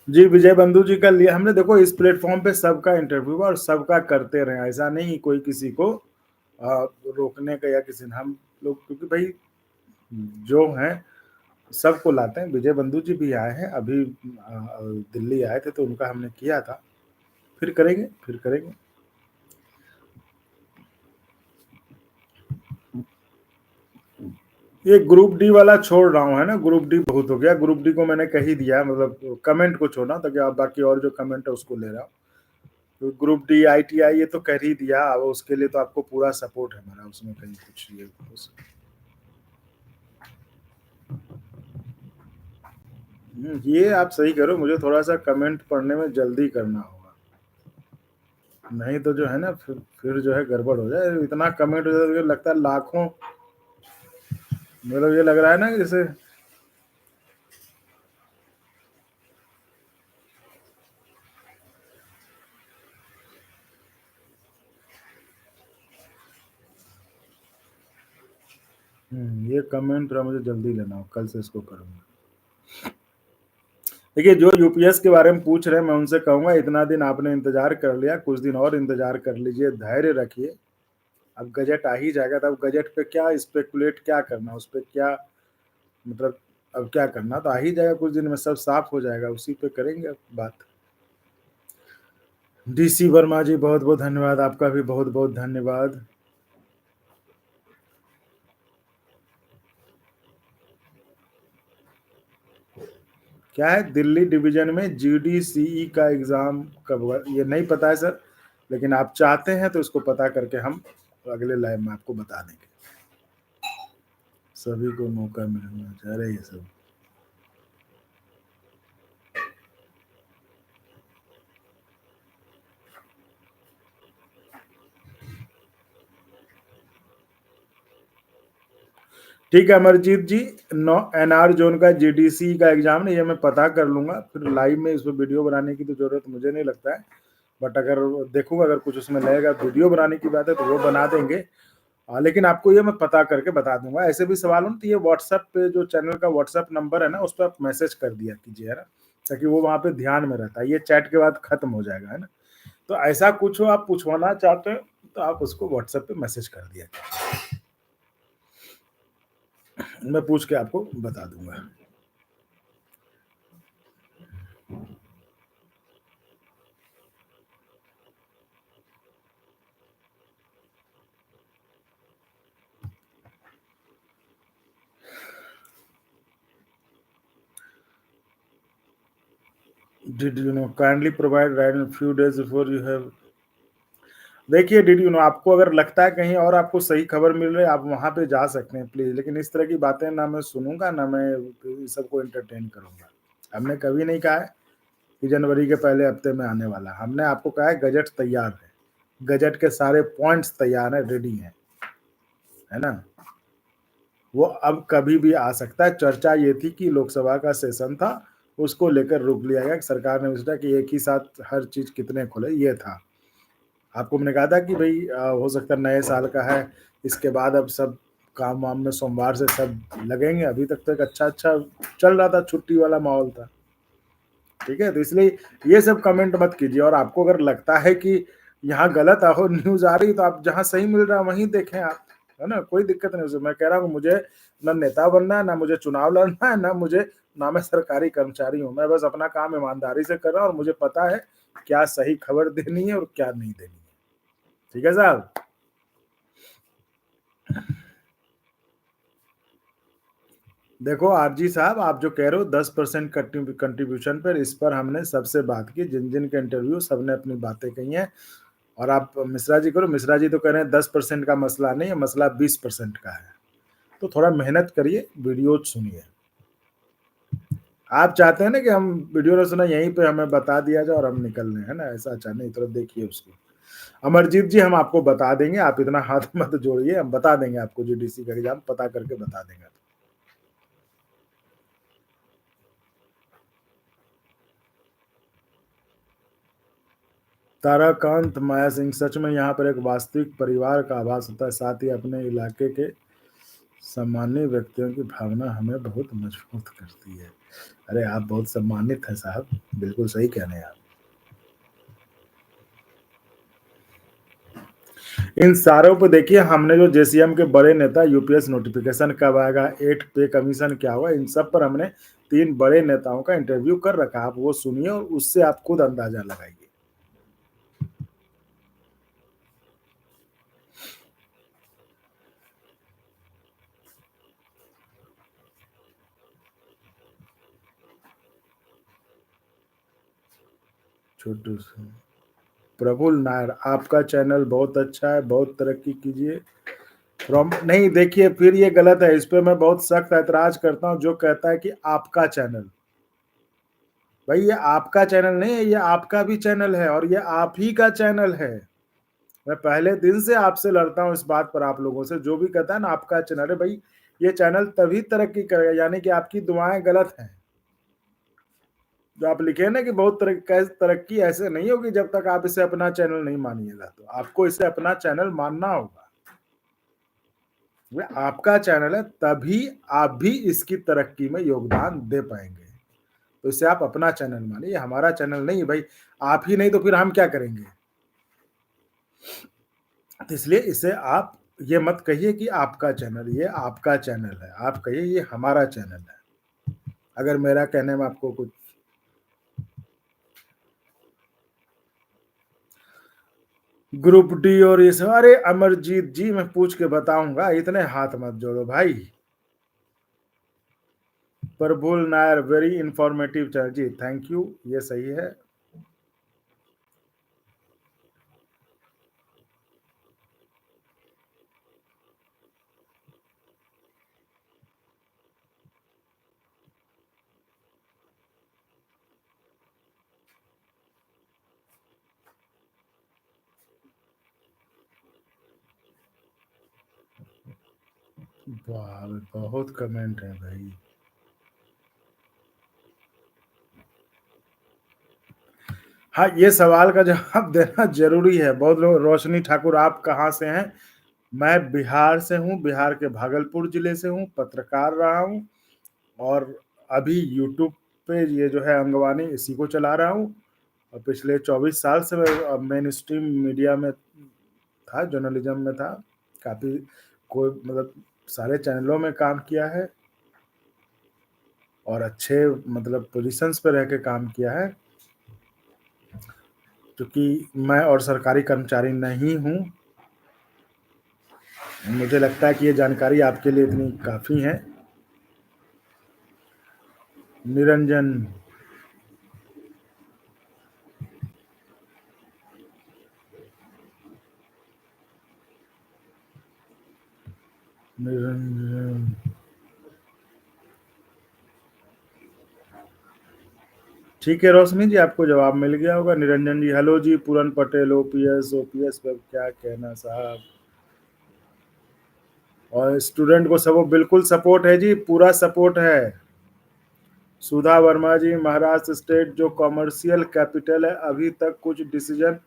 जी विजय बंधु जी का लिया हमने। देखो इस प्लेटफॉर्म पे सबका इंटरव्यू और सबका करते रहे, ऐसा नहीं कोई किसी को रोकने का या किसी ने, हम लोग क्योंकि भाई जो हैं सबको लाते हैं। विजय बंधु जी भी आए हैं, अभी दिल्ली आए थे तो उनका हमने किया था, फिर करेंगे, फिर करेंगे। ये ग्रुप डी वाला छोड़ रहा हूँ, है ना, ग्रुप डी बहुत हो गया। ग्रुप डी को मैंने कह ही दिया, मतलब कमेंट को छोड़ना, ताकि आप बाकी और जो कमेंट है उसको ले रहा हूँ। तो ग्रुप डी ITI ये तो कर ही दिया, अब उसके लिए तो आपको पूरा सपोर्ट है मेरा, उसमें कहीं कुछ ये ये आप सही करो, मुझे थोड़ा सा कमेंट पढ़ने में जल्दी करना होगा, नहीं तो जो है ना फिर जो है गड़बड़ हो जाए। इतना कमेंट हो जाए, लगता है लाखों, मतलब ये लग रहा है ना कि जैसे ये कमेंट मुझे जल्दी लेना हो, कल से इसको करूंगा। देखिए, जो यूपीएस के बारे में पूछ रहे हैं, मैं उनसे कहूंगा इतना दिन आपने इंतजार कर लिया, कुछ दिन और इंतजार कर लीजिए, धैर्य रखिए। अब गजट आ ही जाएगा, तब गजट पे क्या स्पेकुलेट क्या करना, उस पर क्या, मतलब अब क्या करना, तो आ ही जाएगा कुछ दिन में, सब साफ हो जाएगा, उसी पे करेंगे अब बात। DC वर्मा जी बहुत बहुत धन्यवाद, आपका भी बहुत बहुत धन्यवाद। क्या है, दिल्ली डिवीजन में GDCE का एग्जाम कब हुआ ये नहीं पता है सर, लेकिन आप चाहते हैं तो इसको पता करके हम अगले लाइव में आपको बता देंगे। सभी को मौका मिलना चाह रहे ये सब। ठीक है अमरजीत जी, नो NR जोन का GDC का एग्जाम नहीं, ये मैं पता कर लूंगा, फिर लाइव में इस पर वीडियो बनाने की तो जरूरत मुझे नहीं लगता है, बट अगर देखूंगा अगर कुछ उसमें लगेगा वीडियो बनाने की बात है तो वो बना देंगे। लेकिन आपको ये मैं पता करके बता दूंगा। ऐसे भी सवाल हो तो ये व्हाट्सएप पे जो चैनल का व्हाट्सएप नंबर है ना, उस पर आप मैसेज कर दिया कीजिए, है ना, ताकि वो वहाँ पे ध्यान में रहता है, ये चैट के बाद खत्म हो जाएगा, है ना। तो ऐसा कुछ हो आप पूछवाना चाहते हैं तो आप उसको व्हाट्सएप पे मैसेज कर दिया, मैं पूछ के आपको बता दूंगा। Did you know kindly provide ride in few days before you have। देखिए डिड यू नो, आपको अगर लगता है कहीं और आपको सही खबर मिल रही है, आप वहां पे जा सकते हैं प्लीज, लेकिन इस तरह की बातें ना मैं सुनूंगा ना मैं सबको एंटरटेन करूंगा। हमने कभी नहीं कहा है कि जनवरी के पहले हफ्ते में आने वाला, हमने आपको कहा है गजट तैयार है, गजट के सारे पॉइंट्स तैयार है, रेडी है ना। वो अब कभी भी आ सकता है। चर्चा ये थी कि लोकसभा का सेशन था, उसको लेकर रोक लिया गया कि सरकार ने सोचा कि एक ही साथ हर चीज कितने खोले, ये था। आपको मैंने कहा था कि भाई हो सकता है नए साल का है, इसके बाद अब सब काम वाम में सोमवार से सब लगेंगे। अभी तक तो एक अच्छा अच्छा चल रहा था, छुट्टी वाला माहौल था, ठीक है। तो इसलिए ये सब कमेंट मत कीजिए, और आपको अगर लगता है कि यहाँ गलत हो न्यूज आ रही, तो आप जहाँ सही मिल रहा है वहीं देखें आप, है ना, कोई दिक्कत नहीं। उसमें मैं कह रहा हूँ मुझे ना नेता बनना है, ना मुझे चुनाव लड़ना है, ना मुझे, ना मैं सरकारी कर्मचारी हूँ, मैं बस अपना काम ईमानदारी से कर रहा हूँ, और मुझे पता है क्या सही खबर देनी है और क्या नहीं देनी है, ठीक है साहब। देखो RG साहब, आप जो कह रहे हो 10% कंट्रीब्यूशन पर, इस पर हमने सबसे बात की, जिन जिन के इंटरव्यू सबने अपनी बातें कही हैं। और आप मिश्रा जी करो, मिश्रा जी तो कह रहे हैं 10% का मसला नहीं है, मसला 20% का है। तो थोड़ा मेहनत करिए, वीडियो सुनिए। आप चाहते हैं ना कि हम वीडियो ना सुना, यहीं पे हमें बता दिया जाए और हम निकल लें, है ना, ऐसा अच्छा नहीं, तरफ देखिए उसको। अमरजीत जी हम आपको बता देंगे, आप इतना हाथ मत जोड़िए, हम बता देंगे आपको, GDC का एग्जाम पता करके बता देंगे। ताराकांत माया सिंह, सच में यहाँ पर एक वास्तविक परिवार का आभास होता है, साथ ही अपने इलाके के सम्मानीय व्यक्तियों की भावना हमें बहुत मजबूत करती है। अरे आप बहुत सम्मानित हैं साहब, बिल्कुल सही कह रहे हैं आप। इन सारों पे देखिए हमने जो जेसीएम के बड़े नेता यूपीएस नोटिफिकेशन कब आएगा, 8 पे कमीशन क्या होगा, इन सब पर हमने 3 बड़े नेताओं का इंटरव्यू कर रखा है। आप वो सुनिए और उससे आप खुद अंदाजा लगाइए। छोटू सा प्रफुल्ल नायर, आपका चैनल बहुत अच्छा है, बहुत तरक्की कीजिए। फ्रॉम नहीं, देखिए फिर ये गलत है, इस पे मैं बहुत सख्त ऐतराज करता हूँ जो कहता है कि आपका चैनल। भाई ये आपका चैनल नहीं है, ये आपका भी चैनल है और ये आप ही का चैनल है। मैं पहले दिन से आपसे लड़ता हूँ इस बात पर, आप लोगों से जो भी कहता है ना आपका चैनल है, भाई ये चैनल तभी तरक्की करेगा, यानी कि आपकी दुआएं गलत हैं। जो आप लिखे ना कि बहुत तरक्की ऐसे नहीं होगी जब तक आप इसे अपना चैनल नहीं मानिएगा, तो आपको इसे अपना चैनल मानना होगा। ये आपका चैनल है, तभी आप भी इसकी तरक्की में योगदान दे पाएंगे। तो इसे आप अपना चैनल मानिए, ये हमारा चैनल नहीं है भाई। आप ही नहीं तो फिर हम क्या करेंगे। तो इसलिए इसे आप ये मत कहिए कि आपका चैनल, ये आपका चैनल है, आप कहिए ये हमारा चैनल है। अगर मेरा कहने में आपको कुछ ग्रुप डी और ये सब, अरे अमरजीत जी मैं पूछ के बताऊंगा, इतने हाथ मत जोड़ो भाई। Prafull Nair, very informative channel ji, thank you, ये सही है। वाह, बहुत कमेंट है भाई। हाँ, ये सवाल का जवाब देना जरूरी है। बहुत लोग, रोशनी ठाकुर आप कहाँ से हैं? मैं बिहार से हूँ, बिहार के भागलपुर जिले से हूँ, पत्रकार रहा हूँ और अभी यूट्यूब पे ये जो है अंगवानी, इसी को चला रहा हूँ। और पिछले 24 साल से मैं मेन स्ट्रीम मीडिया में था, जर्नलिज्म में था। काफ़ी कोई मतलब सारे चैनलों में काम किया है और अच्छे मतलब पोजीशंस पे रह के काम किया है। क्योंकि मैं और सरकारी कर्मचारी नहीं हूँ, मुझे लगता है कि ये जानकारी आपके लिए इतनी काफ़ी है। निरंजन, निरंजन ठीक है रोशनी जी, आपको जवाब मिल गया होगा। निरंजन जी, हेलो जी, पूरन पटेल, ओपीएस ओपीएस पर क्या कहना साहब। और स्टूडेंट को सब बिल्कुल सपोर्ट है जी, पूरा सपोर्ट है। सुधा वर्मा जी, महाराष्ट्र स्टेट जो कॉमर्शियल कैपिटल है, अभी तक कुछ डिसीजन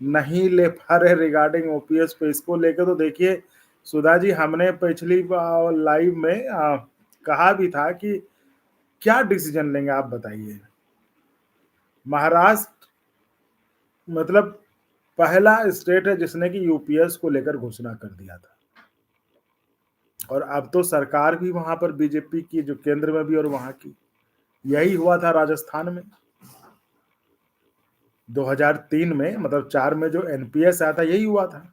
नहीं ले पा रहे रिगार्डिंग ओपीएस पे। इसको लेकर तो देखिए सुधा जी, हमने पिछली लाइव में कहा भी था कि क्या डिसीजन लेंगे आप बताइए। महाराष्ट्र मतलब पहला स्टेट है जिसने कि यूपीएस को लेकर घोषणा कर दिया था, और अब तो सरकार भी वहां पर बीजेपी की, जो केंद्र में भी और वहां की। यही हुआ था राजस्थान में 2003 में, मतलब 4 में जो एनपीएस आया था, यही हुआ था।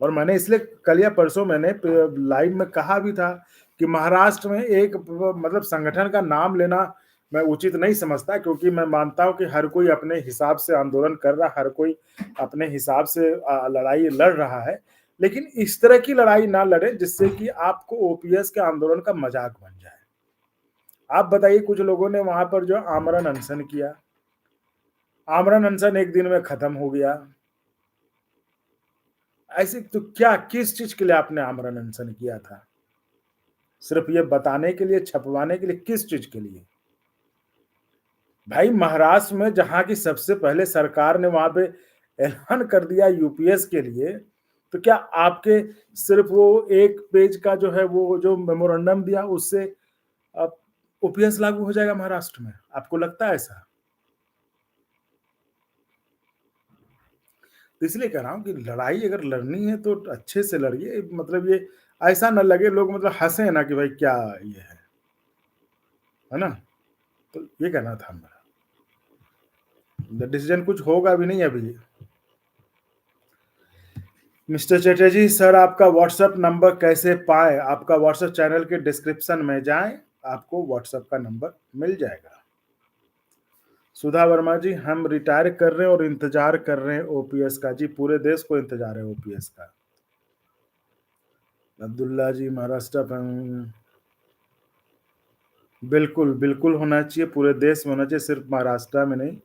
और मैंने इसलिए कल या परसों मैंने लाइव में कहा भी था कि महाराष्ट्र में एक मतलब संगठन का नाम लेना मैं उचित नहीं समझता, क्योंकि मैं मानता हूं कि हर कोई अपने हिसाब से आंदोलन कर रहा है, हर कोई अपने हिसाब से लड़ाई लड़ रहा है। लेकिन इस तरह की लड़ाई ना लड़े जिससे कि आपको ओपीएस के आंदोलन का मजाक बन जाए। आप बताइए, कुछ लोगों ने वहां पर जो आमरण अनशन किया, आमरण अनशन एक दिन में खत्म हो गया। ऐसे तो क्या, किस चीज के लिए आपने आमरण अनशन किया था? सिर्फ ये बताने के लिए, छपवाने के लिए, किस चीज के लिए? भाई महाराष्ट्र में जहां की सबसे पहले सरकार ने वहां पे ऐलान कर दिया यूपीएस के लिए, तो क्या आपके सिर्फ वो एक पेज का जो है वो जो मेमोरेंडम दिया उससे अब ओपीएस लागू हो जाएगा महाराष्ट्र में? आपको लगता है ऐसा? इसलिए कह रहा हूँ कि लड़ाई अगर लड़नी है तो अच्छे से लड़िए, मतलब ये ऐसा ना लगे लोग मतलब हँसे ना कि भाई क्या ये है ना? तो ये कहना था मेरा। डिसीजन कुछ होगा भी नहीं अभी। मिस्टर चटर्जी सर आपका व्हाट्सएप नंबर कैसे पाएँ? आपका व्हाट्सएप चैनल के डिस्क्रिप्शन में जाएँ, आपको व्हाट्सएप का नंबर मिल जाएगा। सुधा वर्मा जी हम रिटायर कर रहे हैं और इंतजार कर रहे हैं ओपीएस का। जी पूरे देश को इंतजार है ओपीएस का। अब्दुल्ला जी महाराष्ट्र बिल्कुल, बिल्कुल होना चाहिए, पूरे देश में होना चाहिए, सिर्फ महाराष्ट्र में नहीं,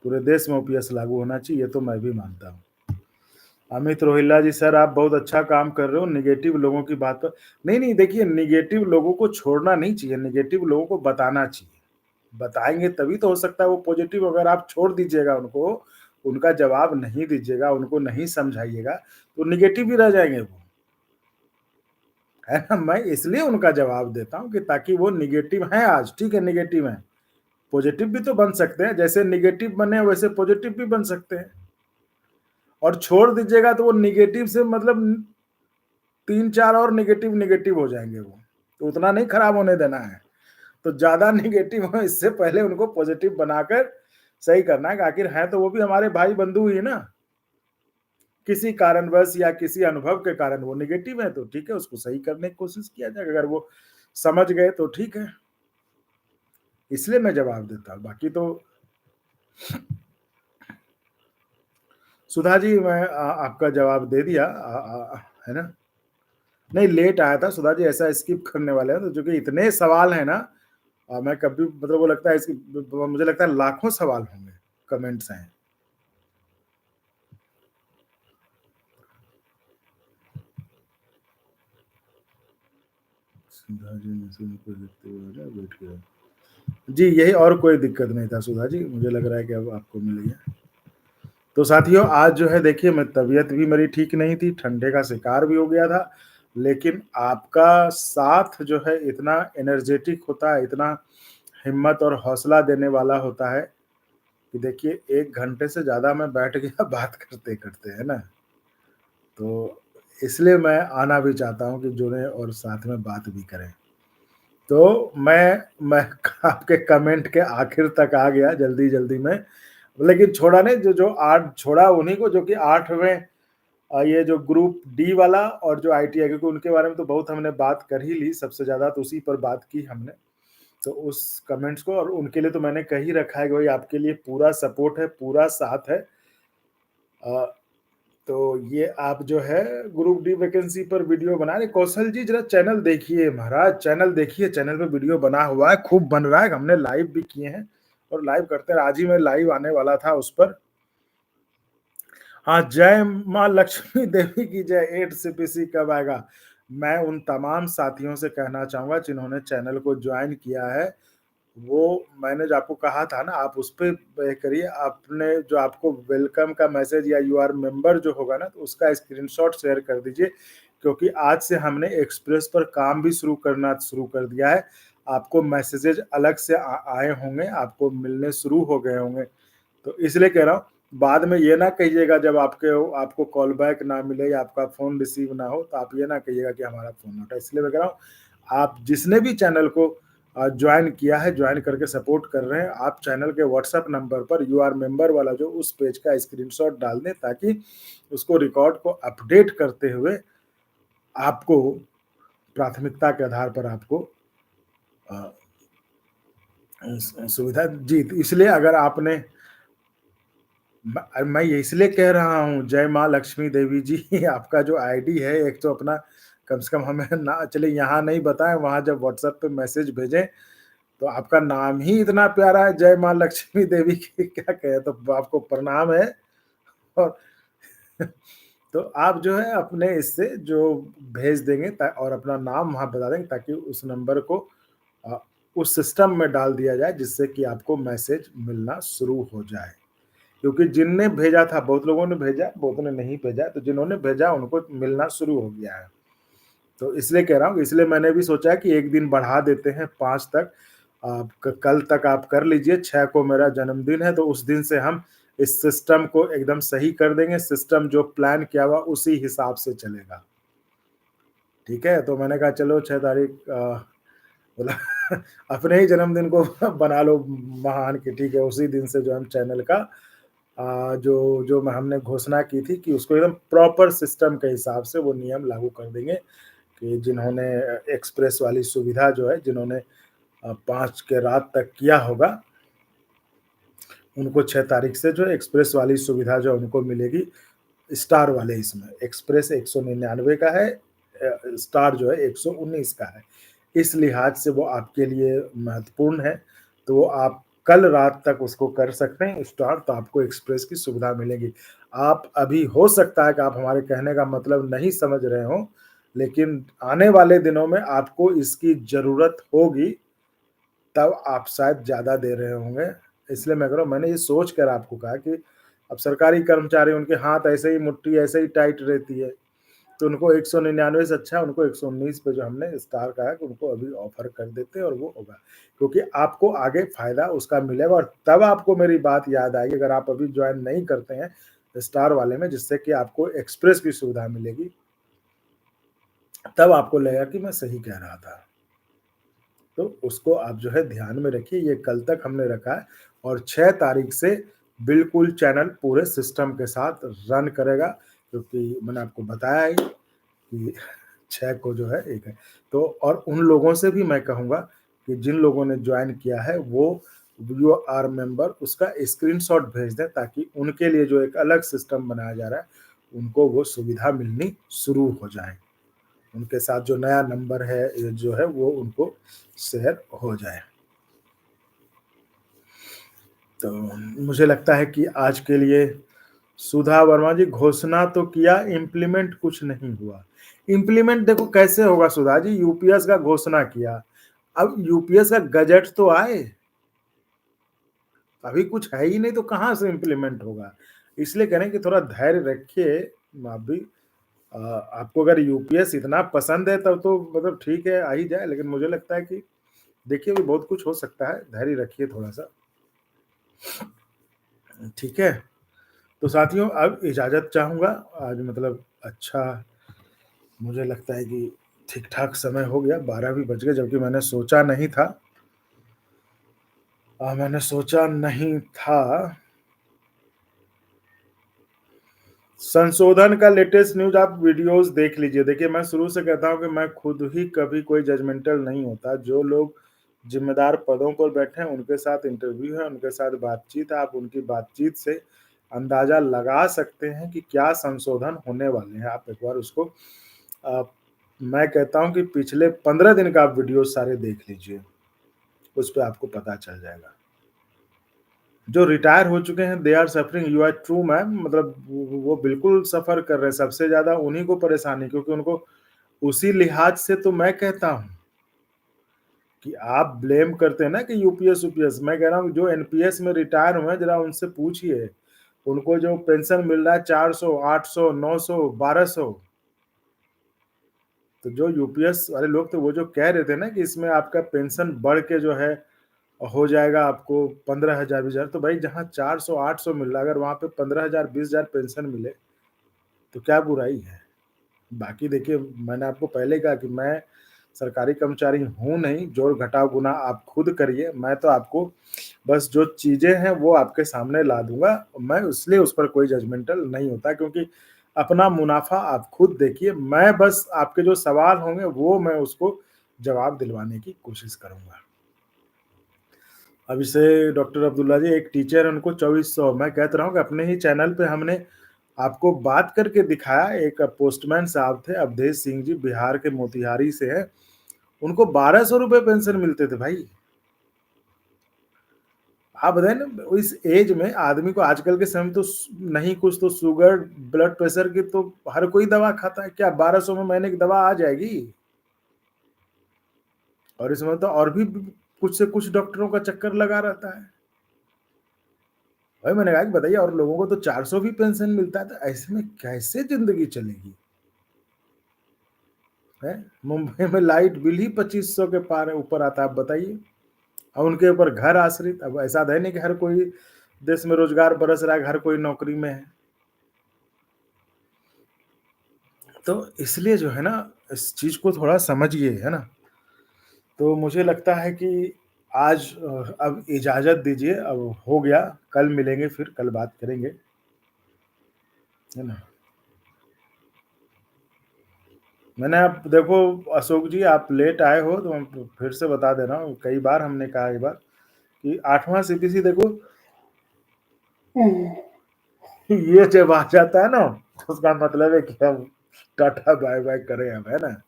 पूरे देश में ओपीएस लागू होना चाहिए, ये तो मैं भी मानता हूँ। अमित रोहिल्ला जी सर आप बहुत अच्छा काम कर रहे हो, नेगेटिव लोगों की बात पर नहीं, देखिए नेगेटिव लोगों को छोड़ना नहीं चाहिए, नेगेटिव लोगों को बताना चाहिए। बताएँगे तभी तो हो सकता है वो पॉजिटिव, अगर आप छोड़ दीजिएगा उनको, उनका जवाब नहीं दीजिएगा, उनको नहीं समझाइएगा, तो नेगेटिव ही रह जाएँगे वो। है ना? मैं इसलिए उनका जवाब देता हूँ कि ताकि वो नेगेटिव हैं आज, ठीक है नेगेटिव हैं, पॉजिटिव भी तो बन सकते हैं, जैसे नेगेटिव बने वैसे पॉजिटिव भी बन सकते हैं। और छोड़ दीजिएगा तो वो नेगेटिव से मतलब 3-4 और नेगेटिव हो जाएँगे वो, तो उतना नहीं खराब होने देना है। तो ज़्यादा नेगेटिव हो इससे पहले उनको पॉजिटिव बनाकर सही करना है, आखिर हैं तो वो भी हमारे भाई-बंधु ही ना। किसी कारणवश या किसी अनुभव के कारण वो नेगेटिव है तो ठीक है, उसको सही करने की कोशिश किया जाएगा, अगर वो समझ गए तो ठीक है। इसलिए मैं जवाब देता हूँ, बाकी तो सुधा जी मैं आपका जवाब दे दिया है ना? नहीं लेट आया था सुधा जी, ऐसा स्किप करने वाले हैं तो जो कि इतने सवाल हैं ना मैं कभी मतलब वो लगता है इसकी मुझे लगता है लाखों सवाल होंगे, कमेंट्स हैं। सुधा जी मैसेज को देखते हुए वेट किया। जी, यही और कोई दिक्कत नहीं था सुधा जी, मुझे लग रहा है कि अब आपको मिल गया। तो साथियों आज जो है देखिए मैं तबीयत भी मेरी ठीक नहीं थी, ठंडे का शिकार भी हो गया था, लेकिन आपका साथ जो है इतना एनर्जेटिक होता है, इतना हिम्मत और हौसला देने वाला होता है कि देखिए 1 घंटे से ज़्यादा मैं बैठ गया बात करते-करते, है ना? तो इसलिए मैं आना भी चाहता हूँ कि जुड़ें और साथ में बात भी करें। तो मैं आपके कमेंट के आखिर तक आ गया जल्दी-जल्दी में, लेकिन छोड़ा नहीं जो 8 छोड़ा उन्हीं को जो कि 8वें ये जो ग्रुप डी वाला और जो आईटीआई, क्योंकि उनके बारे में तो बहुत हमने बात कर ही ली, सबसे ज़्यादा तो उसी पर बात की हमने। तो उस कमेंट्स को और उनके लिए तो मैंने कह ही रखा है कि भाई आपके लिए पूरा सपोर्ट है, पूरा साथ है। अ, तो ये आप जो है ग्रुप डी वैकेंसी पर वीडियो बना रहे कौशल जी, जरा चैनल देखिए महाराज, चैनल देखिए, चैनल पे वीडियो बना हुआ है, खूब बन रहा है, हमने लाइव भी किए हैं और लाइव करते हैं, आज ही मैं लाइव आने वाला था उस पर। हाँ, जय माँ लक्ष्मी देवी की जय, 8 सीपीसी कब आएगा? मैं उन तमाम साथियों से कहना चाहूँगा जिन्होंने चैनल को जॉइन किया है, वो मैंने जो आपको कहा था ना आप उस पे करिए, आपने जो आपको वेलकम का मैसेज या यू आर मेंबर जो होगा ना, तो उसका स्क्रीनशॉट शेयर कर दीजिए, क्योंकि आज से हमने एक्सप्रेस पर काम भी शुरू कर दिया है। आपको मैसेजेस अलग से आए होंगे, आपको मिलने शुरू हो गए होंगे। तो इसलिए कह रहा हूँ, बाद में ये ना कहिएगा जब आपको कॉल बैक ना मिले या आपका फ़ोन रिसीव ना हो, तो आप ये ना कहिएगा कि हमारा फ़ोन ना उठा। इसलिए मैं कह रहा हूँ, आप जिसने भी चैनल को जॉइन किया है, जॉइन करके सपोर्ट कर रहे हैं, आप चैनल के व्हाट्सएप नंबर पर यू आर मेंबर वाला जो उस पेज का स्क्रीनशॉट डाल दें, ताकि उसको रिकॉर्ड को अपडेट करते हुए आपको प्राथमिकता के आधार पर आपको अ, सुविधा जी, तो इसलिए अगर आपने मैं ये इसलिए कह रहा हूँ, जय माँ लक्ष्मी देवी जी आपका जो आईडी है, एक तो अपना कम से कम हमें ना चलिए यहाँ नहीं बताएँ, वहाँ जब व्हाट्सएप पे मैसेज भेजें, तो आपका नाम ही इतना प्यारा है, जय माँ लक्ष्मी देवी की क्या कहें, तो आपको प्रणाम है। और तो आप जो है अपने इससे जो भेज देंगे और अपना नाम वहाँ बता देंगे, ताकि उस नंबर को अ, उस सिस्टम में डाल दिया जाए, जिससे कि आपको मैसेज मिलना शुरू हो जाए। क्योंकि जिनने भेजा था, बहुत लोगों ने भेजा, बहुतों ने नहीं भेजा, तो जिन्होंने भेजा उनको मिलना शुरू हो गया है। तो इसलिए कह रहा हूँ, इसलिए मैंने भी सोचा है कि 1 दिन बढ़ा देते हैं 5 तक। क कल तक आप कर लीजिए, 6 को मेरा जन्मदिन है, तो उस दिन से हम इस सिस्टम को एकदम सही कर देंगे, सिस्टम जो प्लान किया हुआ उसी हिसाब से चलेगा। ठीक है? तो मैंने कहा चलो 6 तारीख बोला अपने ही जन्मदिन को बना लो महान कि ठीक है, उसी दिन से जो हम चैनल का जो जो हमने घोषणा की थी कि उसको एकदम प्रॉपर सिस्टम के हिसाब से वो नियम लागू कर देंगे कि जिन्होंने एक्सप्रेस वाली सुविधा जो है, जिन्होंने 5 के रात तक किया होगा, उनको 6 तारीख से जो एक्सप्रेस वाली सुविधा जो उनको मिलेगी, स्टार वाले इसमें। एक्सप्रेस 199 का है, स्टार जो है 119 का है। इस लिहाज से वो आपके लिए महत्वपूर्ण है, तो आप कल रात तक उसको कर सकते हैं स्टार, तो आपको एक्सप्रेस की सुविधा मिलेगी। आप अभी हो सकता है कि आप हमारे कहने का मतलब नहीं समझ रहे हों, लेकिन आने वाले दिनों में आपको इसकी ज़रूरत होगी, तब आप शायद ज़्यादा दे रहे होंगे। इसलिए मैं कह रहा हूँ, मैंने ये सोच कर आपको कहा कि अब सरकारी कर्मचारी, उनके हाथ ऐसे ही, मुट्ठी ऐसे ही टाइट रहती है, तो उनको 199 से अच्छा उनको 119 पे जो हमने स्टार कहा है कि उनको अभी ऑफ़र कर देते हैं और वो होगा। क्योंकि आपको आगे फ़ायदा उसका मिलेगा और तब आपको मेरी बात याद आएगी, अगर आप अभी जॉइन नहीं करते हैं स्टार वाले में, जिससे कि आपको एक्सप्रेस की सुविधा मिलेगी, तब आपको लगेगा कि मैं सही कह रहा था। तो उसको आप जो है ध्यान में रखिए, ये कल तक हमने रखा है और 6 तारीख से बिल्कुल चैनल पूरे सिस्टम के साथ रन करेगा, क्योंकि मैंने आपको बताया ही कि 6 को जो है एक है। तो और उन लोगों से भी मैं कहूँगा कि जिन लोगों ने जॉइन किया है, वो यू आर मेंबर उसका स्क्रीनशॉट भेज दें, ताकि उनके लिए जो एक अलग सिस्टम बनाया जा रहा है, उनको वो सुविधा मिलनी शुरू हो जाए। उनके साथ जो नया नंबर है, जो है वो उनको शेयर हो जाए। तो मुझे लगता है कि आज के लिए सुधा वर्मा जी, घोषणा तो किया, इम्प्लीमेंट कुछ नहीं हुआ। इम्प्लीमेंट देखो कैसे होगा सुधा जी, यूपीएस का घोषणा किया, अब यूपीएस का गजट तो आए, अभी कुछ है ही नहीं, तो कहाँ से इम्प्लीमेंट होगा? इसलिए कह रहे हैं कि थोड़ा धैर्य रखिए। आप भी आपको अगर यूपीएस इतना पसंद है तब तो मतलब ठीक है, आ ही जाए, लेकिन मुझे लगता है कि देखिए अभी बहुत कुछ हो सकता है, धैर्य रखिए थोड़ा-सा। ठीक है? तो साथियों, अब इजाज़त चाहूँगा। आज मतलब अच्छा, मुझे लगता है कि ठीक-ठाक समय हो गया, 12 भी बज गए, जबकि मैंने सोचा नहीं था। संशोधन का लेटेस्ट न्यूज़ आप वीडियोज़ देख लीजिए। देखिए, मैं शुरू से कहता हूँ कि मैं खुद ही कभी कोई जजमेंटल नहीं होता। जो लोग ज़िम्मेदार पदों पर बैठे हैं, उनके साथ इंटरव्यू है, उनके साथ बातचीत है। आप उनकी बातचीत से अंदाज़ा लगा सकते हैं कि क्या संशोधन होने वाले हैं। आप एक बार उसको अ, मैं कहता हूँ कि पिछले 15 दिन का आप वीडियो सारे देख लीजिए, उस पे आपको पता चल जाएगा। जो रिटायर हो चुके हैं, they are suffering, you are true ma'am, मतलब वो बिल्कुल सफ़र कर रहे हैं, सबसे ज़्यादा उन्हीं को परेशानी, क्योंकि उनको उसी लिहाज से तो मैं कहता हूँ कि आप ब्लेम करते हैं ना कि यूपीएस, मैं कह रहा हूँ जो एनपीएस में रिटायर हुए हैं, ज़रा उनसे पूछिए, उनको जो पेंशन मिल रहा है 400, 800, 900, 1200, तो जो यूपीएस वाले लोग थे, वो जो कह रहे थे ना कि इसमें आपका पेंशन बढ़ के जो है हो जाएगा आपको 15,000 20,000, तो भाई जहाँ 400 800 मिल रहा है, अगर वहाँ पे 15,000 20,000 पेंशन मिले, तो क्या बुराई है? बाकी देखिए, मैंने आपको पहले कहा कि मैं सरकारी कर्मचारी हूँ नहीं, जोड़ घटाव गुना आप खुद करिए, मैं तो आपको बस जो चीज़ें हैं वो आपके सामने ला दूँगा। मैं इसलिए उस पर कोई जजमेंटल नहीं होता, क्योंकि अपना मुनाफ़ा आप खुद देखिए, मैं बस आपके जो सवाल होंगे वो मैं उसको जवाब दिलवाने की कोशिश करूँगा। अब जैसे डॉक्टर अब्दुल्ला जी एक टीचर हैं, उनको 2400, मैं कहता रहा हूँ कि अपने ही चैनल पे हमने आपको बात करके दिखाया। एक पोस्टमैन साहब थे, अवधेश सिंह जी, बिहार के मोतिहारी से हैं, उनको 1200 रुपए पेंशन मिलते थे भाई। आप बताइए ना, इस एज में आदमी को आजकल के समय में तो नहीं कुछ तो शुगर, ब्लड प्रेशर की तो हर कोई दवा खाता है, क्या 1200 में महीने की दवा आ जाएगी? और इसमें तो और भी कुछ से कुछ डॉक्टरों का चक्कर लगा रहता है। भाई मैंने कहा कि बताइए, और लोगों को तो 400 भी पेंशन मिलता है, तो ऐसे में कैसे ज़िंदगी चलेगी? हैं? मुंबई में लाइट बिल ही 2500 के पार ऊपर आता है, आप बताइए। और उनके ऊपर घर आश्रित, अब ऐसा है नहीं कि हर कोई देश में रोजगार बरस रहा है, हर कोई नौकरी में है। तो इसलिए जो है ना, इस चीज़ को थोड़ा समझिए, है ना? तो मुझे लगता है कि आज अब इजाज़त दीजिए, अब हो गया, कल मिलेंगे फिर, कल बात करेंगे, है ना? मैंने अब देखो अशोक जी, आप लेट आए हो तो मैं फिर से बता दे रहा हूँ, कई बार हमने कहा एक बार कि 8वाँ सीपीसी देखो, ये जब आ जाता है ना, तो उसका मतलब है कि हम टाटा बाय-बाय करें अब, है ना?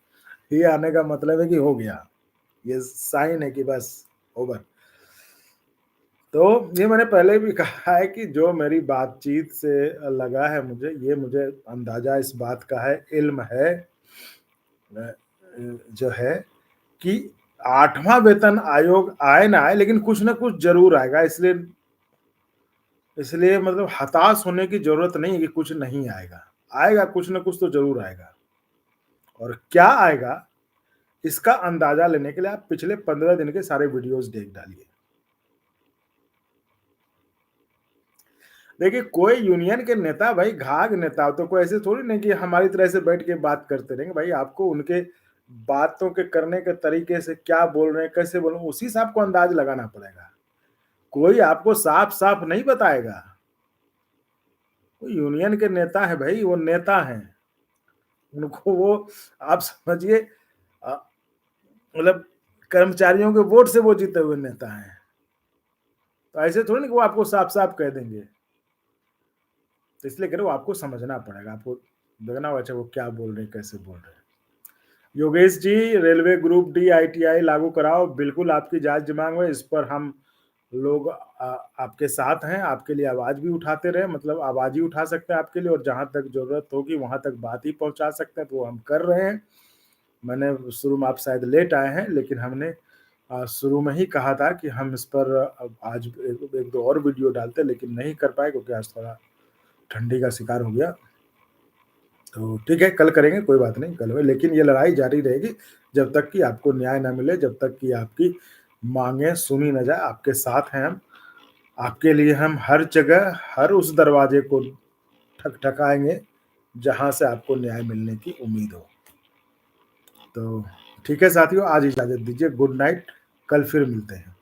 ये आने का मतलब है कि हो गया, ये साइन है कि बस ओवर। तो ये मैंने पहले भी कहा है कि जो मेरी बातचीत से लगा है मुझे, ये मुझे अंदाज़ा इस बात का है, इल्म है जो है कि 8वाँ वेतन आयोग आए ना आए, लेकिन कुछ ना कुछ ज़रूर आएगा, इसलिए इसलिए मतलब हताश होने की ज़रूरत नहीं है कि कुछ नहीं आएगा। आएगा, कुछ ना कुछ तो ज़रूर आएगा, और क्या आएगा, इसका अंदाज़ा लेने के लिए आप पिछले 15 दिन के सारे वीडियोज़ देख डालिए। देखिए, कोई यूनियन के नेता भाई घाघ नेता, तो कोई ऐसे थोड़ी नहीं कि हमारी तरह से बैठ के बात करते रहेंगे। भाई आपको उनके बातों के करने के तरीके से क्या बोल रहे हैं, कैसे बोल रहे हैं, उसी से आपको अंदाज़ लगाना पड़ेगा। कोई आपको साफ-साफ नहीं बताएगा। वो यूनियन के नेता है भाई, वो नेता हैं। उनको वो आप समझिए अ, मतलब कर्मचारियों के वोट से वो जीते हुए नेता हैं। तो ऐसे थोड़ी ना कि वो आपको साफ-साफ कह देंगे। तो इसलिए कह रहा हूँ आपको समझना पड़ेगा, आपको देखना होगा अच्छा वो क्या बोल रहे हैं, कैसे बोल रहे हैं। Yogesh ji, railway group D ITI लागू कराओ, बिल्कुल आपकी जायज़ माँग है, इस पर हम लोग आपके साथ हैं, आपके लिए आवाज़ भी उठाते रहे, मतलब आवाज़ ही उठा सकते हैं आपके लिए, और जहाँ तक ज़रूरत होगी वहाँ तक बात ही पहुँचा सकते हैं, तो वो हम कर रहे हैं। मैंने शुरू में, आप शायद लेट आए हैं, लेकिन हमने शुरू में ही कहा था कि हम इस पर अब आज 1-2 और वीडियो डालते, लेकिन नहीं कर पाए क्योंकि आज थोड़ा ठंडी का शिकार हो गया। तो ठीक है, कल करेंगे, कोई बात नहीं, कल में, लेकिन ये लड़ाई जारी रहेगी जब तक कि आपको न्याय ना मिले, जब तक कि आपकी माँगें सुनी ना जाए, आपके साथ हैं हम। आपके लिए हम हर जगह, हर उस दरवाजे को ठकठकाएँगे, जहाँ से आपको न्याय मिलने की उम्मीद हो। तो ठीक है साथियों, आज इजाज़त दीजिए, गुड नाइट, कल फिर मिलते हैं।